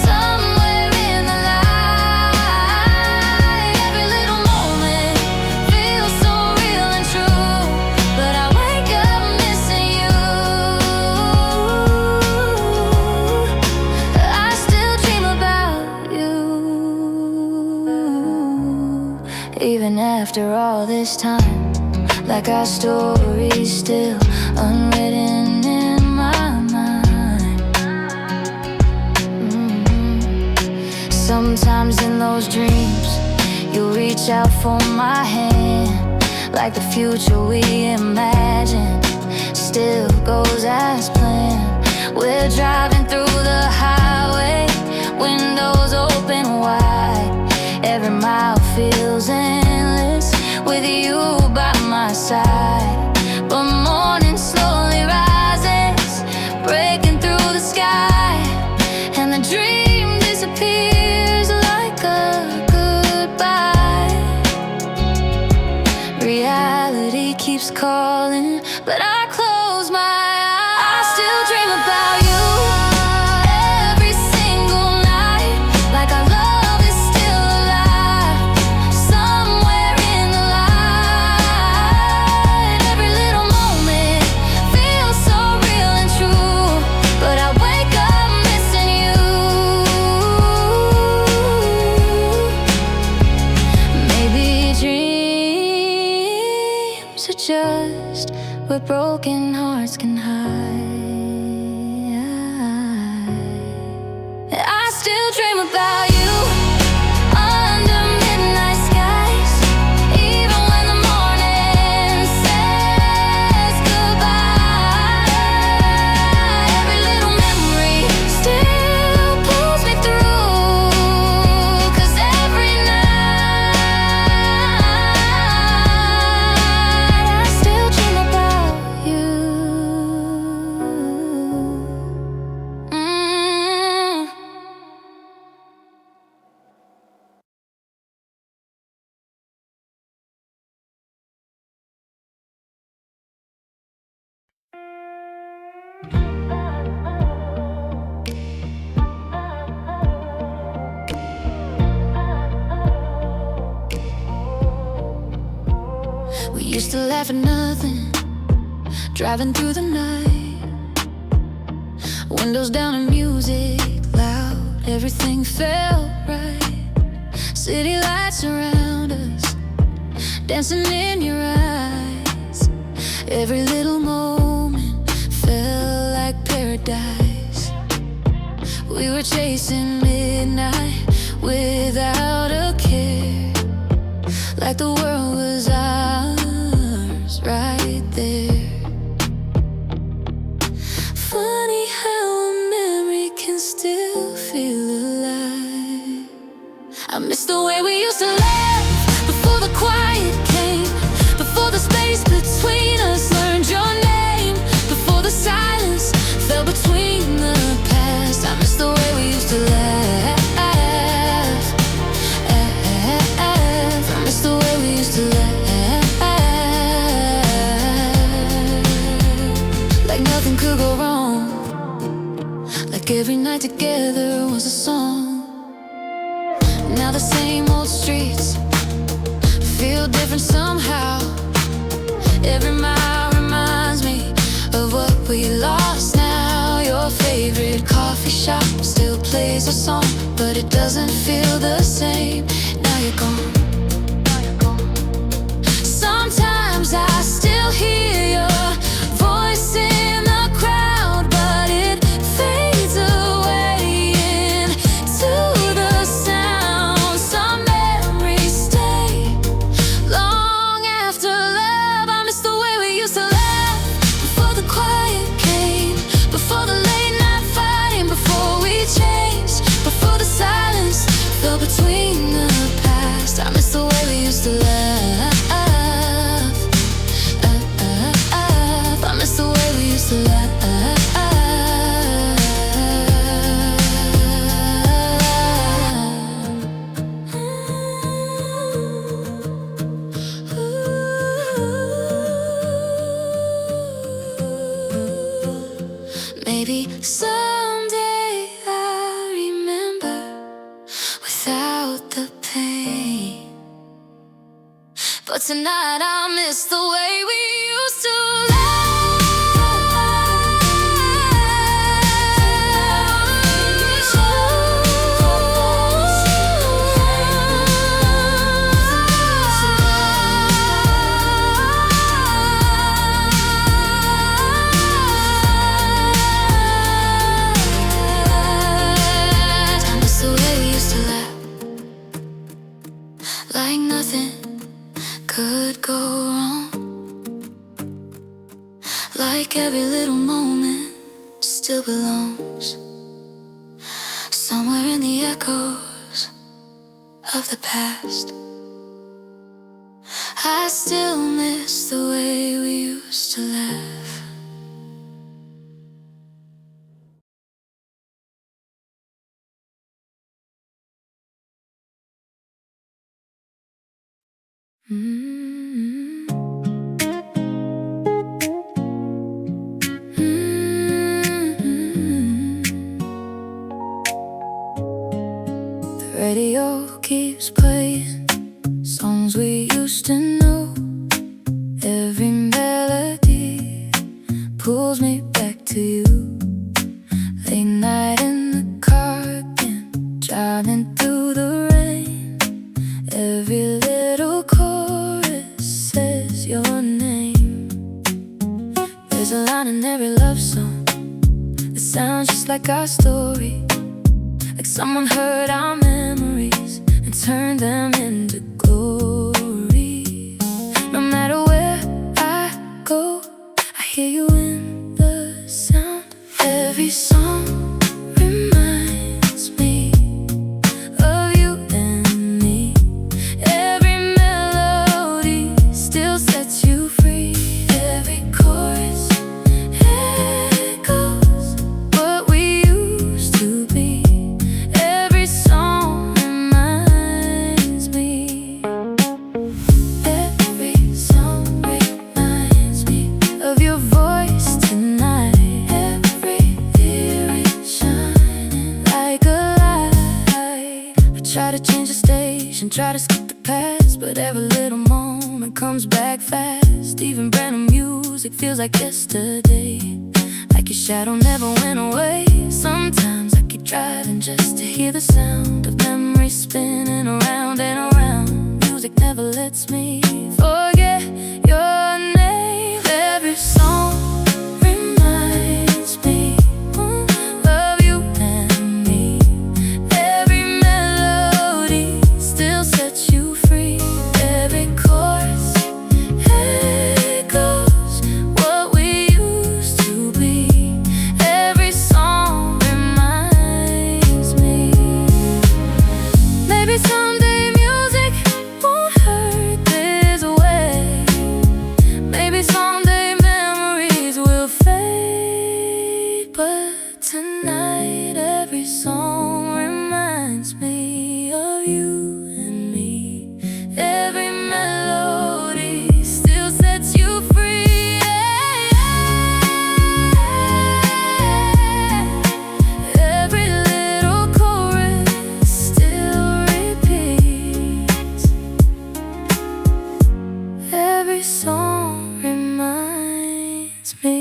somewhere in the light. Every little moment feels so real and true, but I wake up missing you. I still dream about you, even after all this time. Like our story's still unwritten in my mind. Sometimes in those dreams, you reach out for my hand. Like the future we imagined still goes as planned. We're driving through the highway, windows open wide. Every mile feels endless with you by my side. But morning slowly rises, breaking through the sky, and the dream disappears like a goodbye. Reality keeps calling, but I close my eyes. I still dream about you every single night, like our love is still alive, somewhere in the light. Every little moment feels so real and true, but I wake up missing you. Maybe dreams are just what broken hearts can hide. about you under midnight skies. Even when the morning says goodbye, every little memory still pulls me through. 'Cause every night I still dream about you. We used to laugh at nothing, driving through the night, windows down and music loud, everything felt right. City lights around us, dancing in your eyes. Every little moment felt like paradise. We were chasing midnight without a care, like the world was ours right there. Funny how a memory can still feel alive. I miss the way we used to laugh before the quiet came, before the space between us learned your name, before the silence fell between the past. I miss the way we used to laugh. I miss the way we used to laugh. Like nothing could go wrong, like every night together was a song. Now the same old streets feel different somehow. Every mile reminds me of what we lost now. Your favorite coffee shop still plays a song, but it doesn't feel the same. Now you're gone. Sometimes I still hear your voice in the crowd, but it fades away into the sound. Some memories stay long after love. I miss the way we used to laugh before the quiet came, before the late night fighting, before we changed, before the silence fell between the past. I miss the way we used to laugh. I miss the way we used to laugh. Maybe someday I'll remember without the pain, but tonight I miss the way we used to laugh. I miss the way we used to laugh, like nothing could go wrong, like every little moment still belongs somewhere in the echoes of the past. I still miss the way we used to laugh. The radio keeps playing songs we used to know. Every melody pulls me back to you. Late night in the car again, driving through the rain. Every little chorus says your name. There's a line in every love song that sounds just like our story. like someone heard our memories and turned them into glory. No matter where I go, I hear you in the sound. Every song reminds me of you and me. Every melody still sets you free. Every chorus echoes what we used to be. Every song reminds me. Every song reminds me of your voice tonight. Every lyric shining like a light. I try to change the station, try to skip the past, but every little moment comes back fast. Even brand new music feels like yesterday, like your shadow never went away. Sometimes I keep driving just to hear the sound of memories spinning around and around. Music never lets me forget your name. Every song reminds me of you and me. Every melody still sets you free. Every chorus echoes what we used to be. Every song reminds me. Maybe someday music won't hurt this way. Maybe someday memories will fade, but tonight every song reminds me of you and me. Every melody still sets you free. Every little chorus still repeats. Every song reminds me.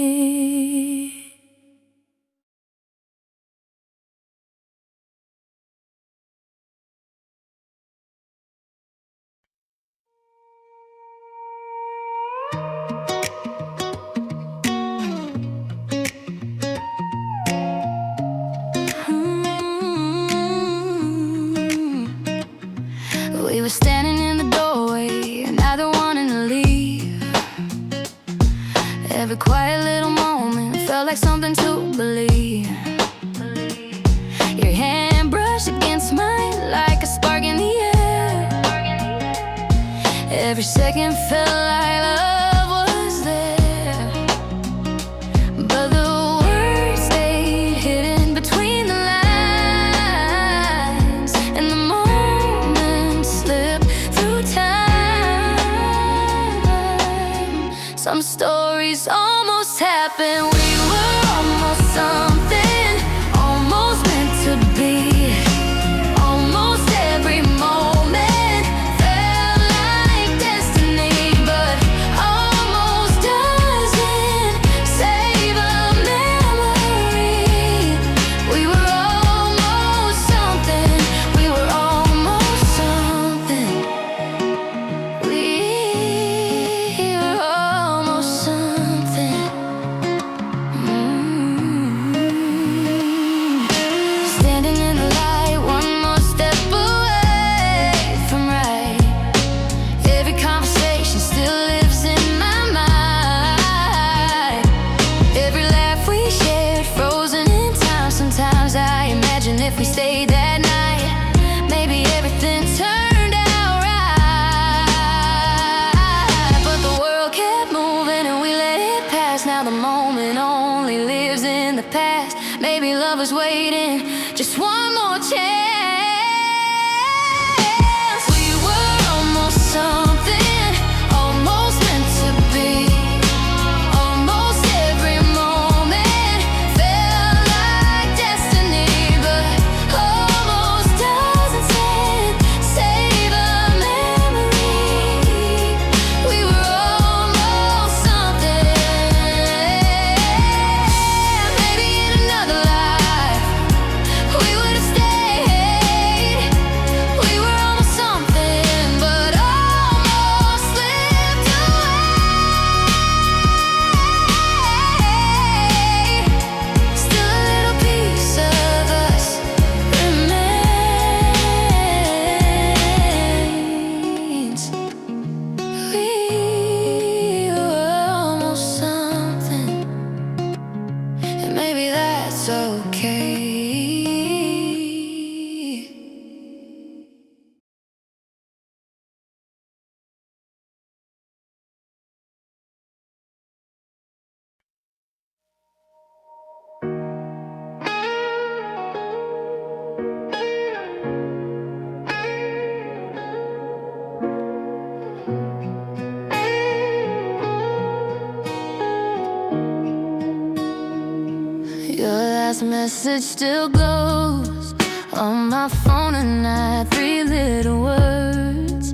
We were standing in the doorway, neither wanting to leave. Every quiet little moment felt like something to believe. Your hand brushed against mine like a spark in the air. Every second felt like love was there, but the words stayed hidden between the lines, and the moments slipped through time. Some stories almost happened. We were almost something, almost meant to be. Almost every moment felt like destiny, but almost doesn't save a memory. We were almost something. We were almost something. We were almost something. Standing in the light, one more step away from right. Every conversation still lives in my mind. Every laugh we shared, frozen in time. Sometimes I imagine if we stayed that night, maybe everything turned out right. But the world kept moving and we let it pass. Now the moment only lives in the past. Maybe love is waiting, just one more chance. We were almost something, almost meant to be. Almost every moment felt like destiny, but almost doesn't save a memory. We were almost something. Maybe in another life we would have stayed. it's okay. Your last message still glows on my phone at night. 3 little words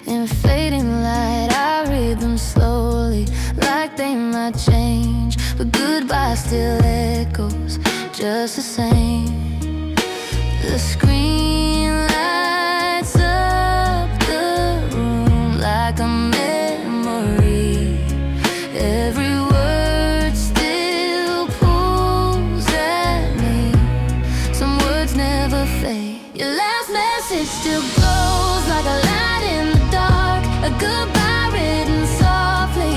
in fading light. I read them slowly, like they might change, but goodbye still echoes just the same. The screen lights up the room like a memory. Every word still pulls at me. Some words never fade. Your last message still glows like a light in the dark. A goodbye written softly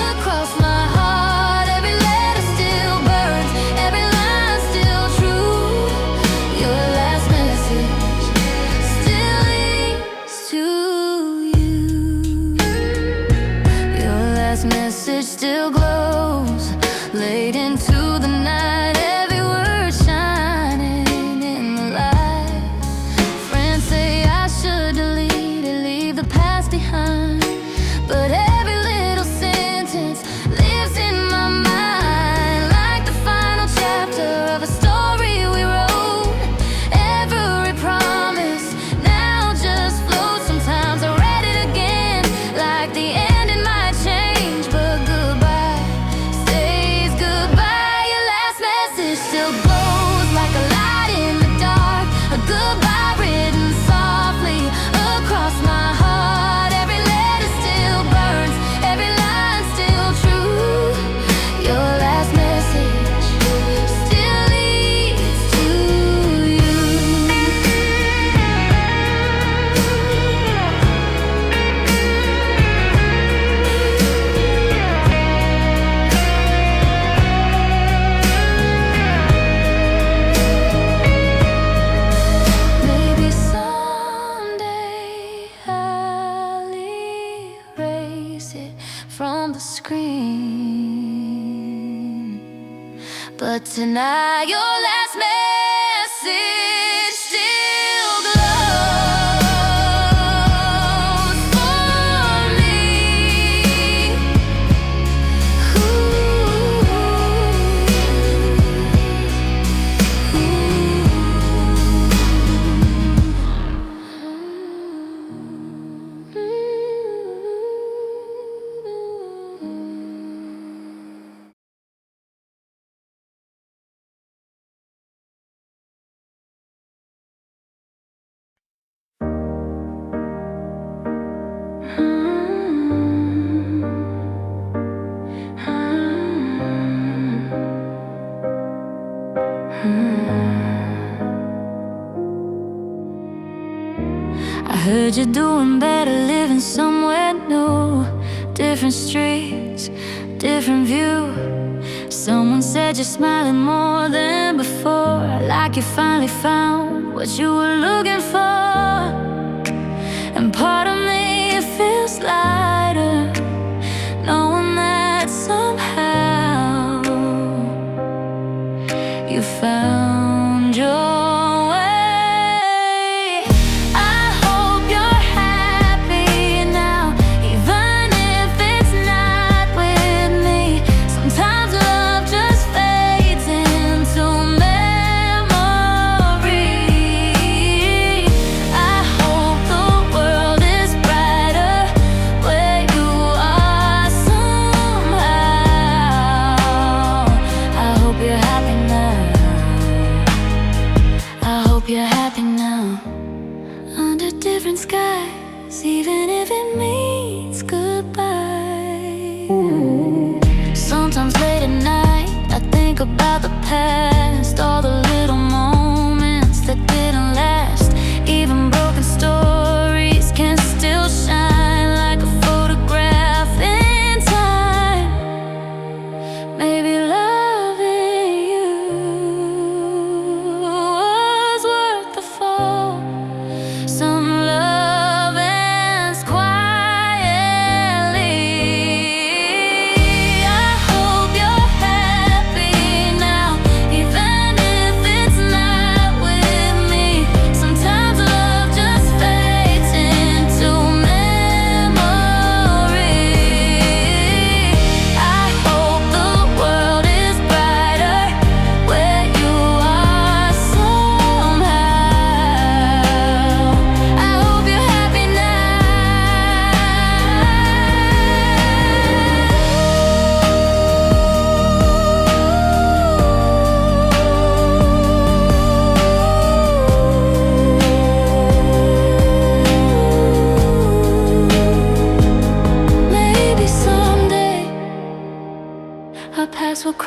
across my heart. Every letter still burns, every line still true. Your last message still leads to you. Your last message still glows late into the night. Every word shining in the light. Friends say I should delete it, leave the past behind, but every little sentence lives in my mind like the final chapter of a story we wrote. Every promise now just floats. Sometimes I read it again like the ending might change, but goodbye stays goodbye. Your last message still glows like a light in the dark. A goodbye written softly across my heart. Every letter still burns, every line still true. Your last message still leads to you. Maybe someday I'll erase it from the screen, but tonight your last message still glows for me. I heard you're doing better, living somewhere new. Different streets, different view. Someone said you're smiling more than before, like you finally found what you were looking for. And part of me feels lighter, knowing that somehow you found your skies, even if it means goodbye. Sometimes late at night I think about the past, all the little moments that didn't last. Even broken stories can still shine like a photograph in time. Maybe loving you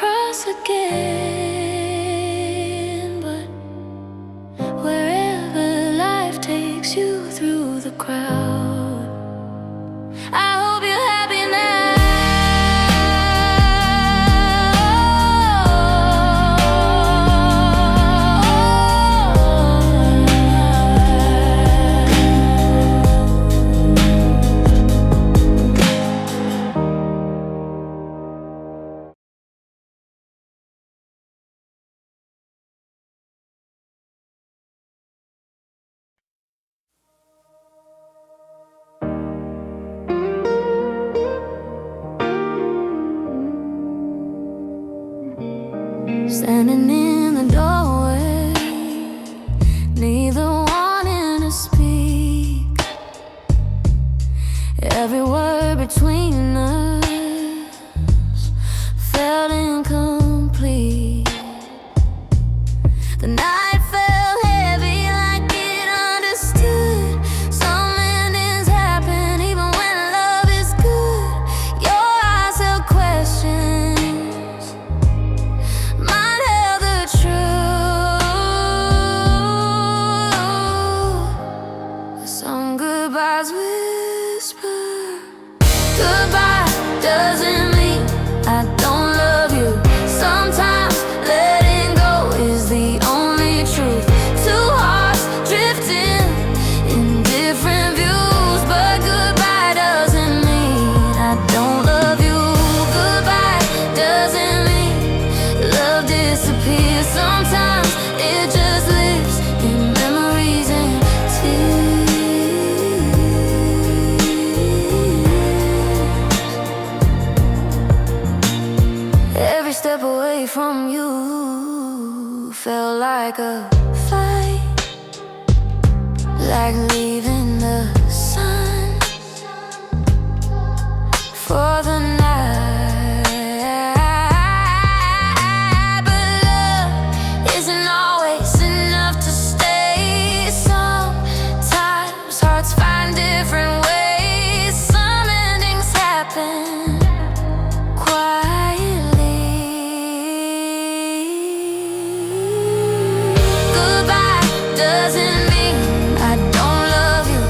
cross again. But wherever life takes you through the crowd, I hope you're happy now. Standing in the doorway, neither wanting to speak. Every word between us felt incomplete. The night felt heavy, like it understood. Some endings happen even when love is good. Your eyes held questions, mine held the truth. Some goodbyes whisper. Goodbye doesn't mean I don't love you. Sometimes letting go is the only truth. Two hearts drifting in different views, but goodbye doesn't mean I don't love you. Goodbye doesn't mean love disappears. Sometimes it just lives in memories and tears. Every step away from you felt like a fight, like leaving the sun for the night. But love isn't always enough to stay. Sometimes hearts find different ways. Some endings happen quietly. Goodbye doesn't mean I don't love you.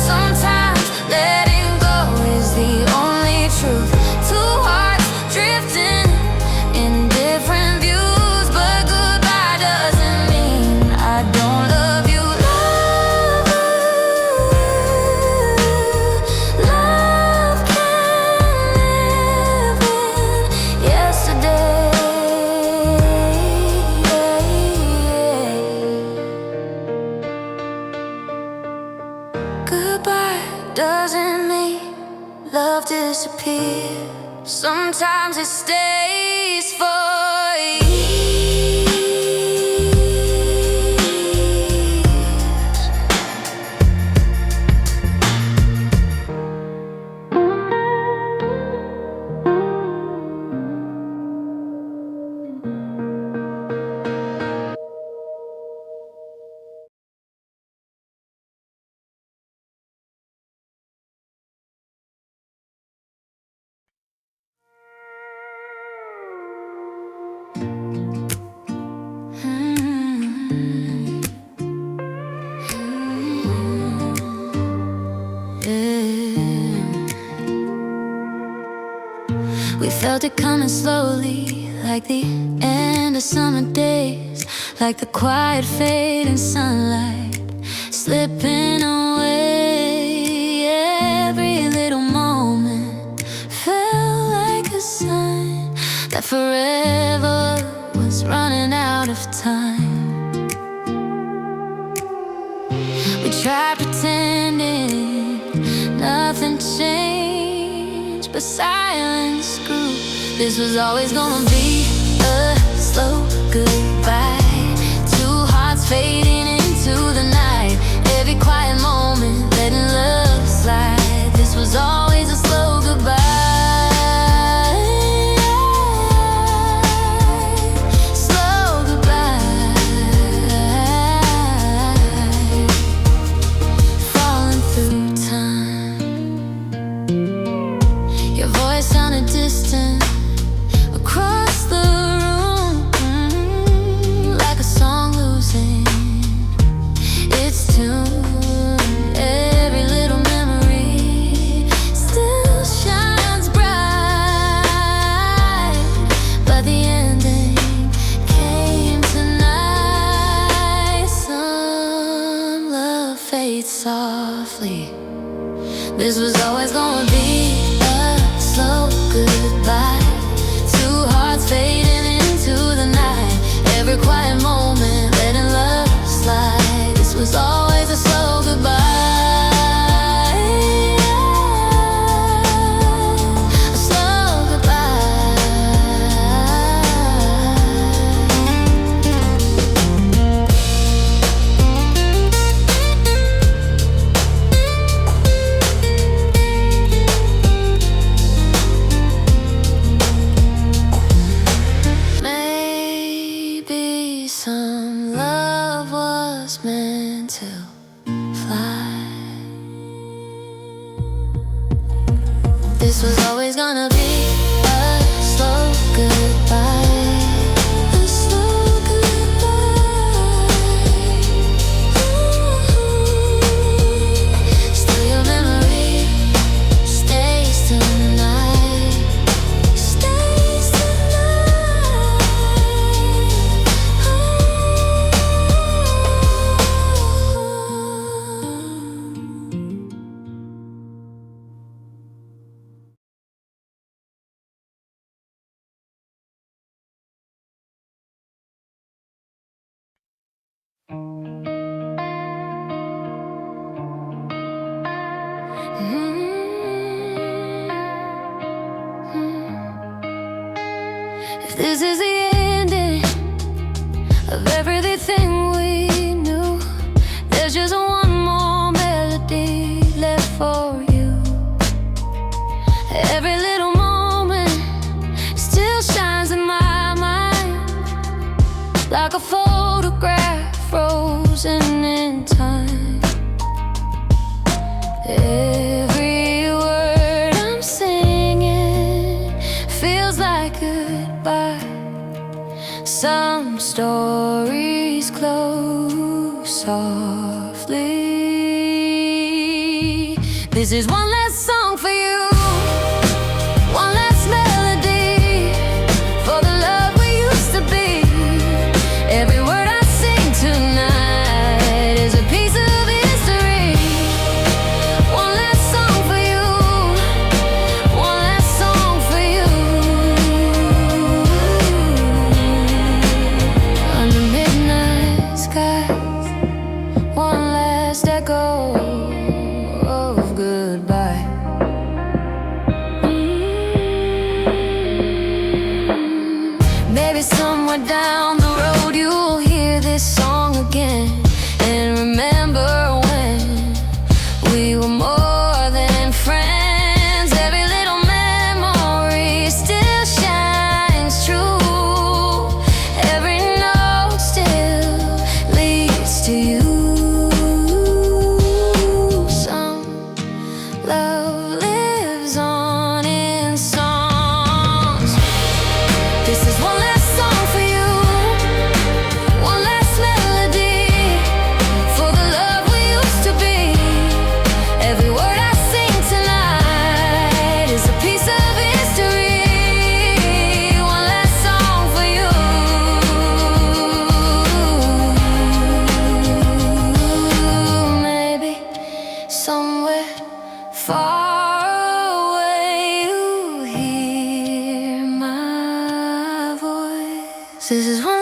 Sometimes letting go is the only truth. Two hearts drifting in different views, but goodbye doesn't mean I don't love you. Love can live in yesterday. Goodbye doesn't mean love disappears. Sometimes it stays for years. We felt it coming slowly, like the end of summer days, like the quiet fading sunlight slipping away. Every little moment felt like a sign that forever was running out of time. We tried pretending nothing changed, but silence grew. This was always gonna be a slow goodbye. Two hearts fading into the night. Every quiet moment letting love slide. This was always a slow goodbye. Slow goodbye. Falling through time. Your voice sounded distant across the softly. This was always gonna be a slow goodbye. Two hearts fading into the night. Every quiet moment letting love slide. This was always a slow goodbye. A slow goodbye. Maybe some love was meant to fly. This was always gonna be a slow goodbye. A slow goodbye. Still your memory stays tonight. Stays tonight. If this is the ending of everything we knew, there's just one more melody left for you. Every little moment still shines in my mind, like a photograph frozen in time. Every word I'm singing feels like goodbye. Some stories close softly. This is one last song for you, one last melody for the love we used to be. Every word I sing tonight is a piece of history. One last song for you, one last song for you. Under midnight skies, one last echo of goodbye. Maybe somewhere down the road you'll hear this song again and remember when we were more than friends. Every little memory still shines true. Every note still leads to you. Some love lives on in songs. This is one last song for you, one last melody for the love we used to be. Every word I sing tonight is a piece of history. One last song for you. Maybe somewhere far away you hear my voice. This is one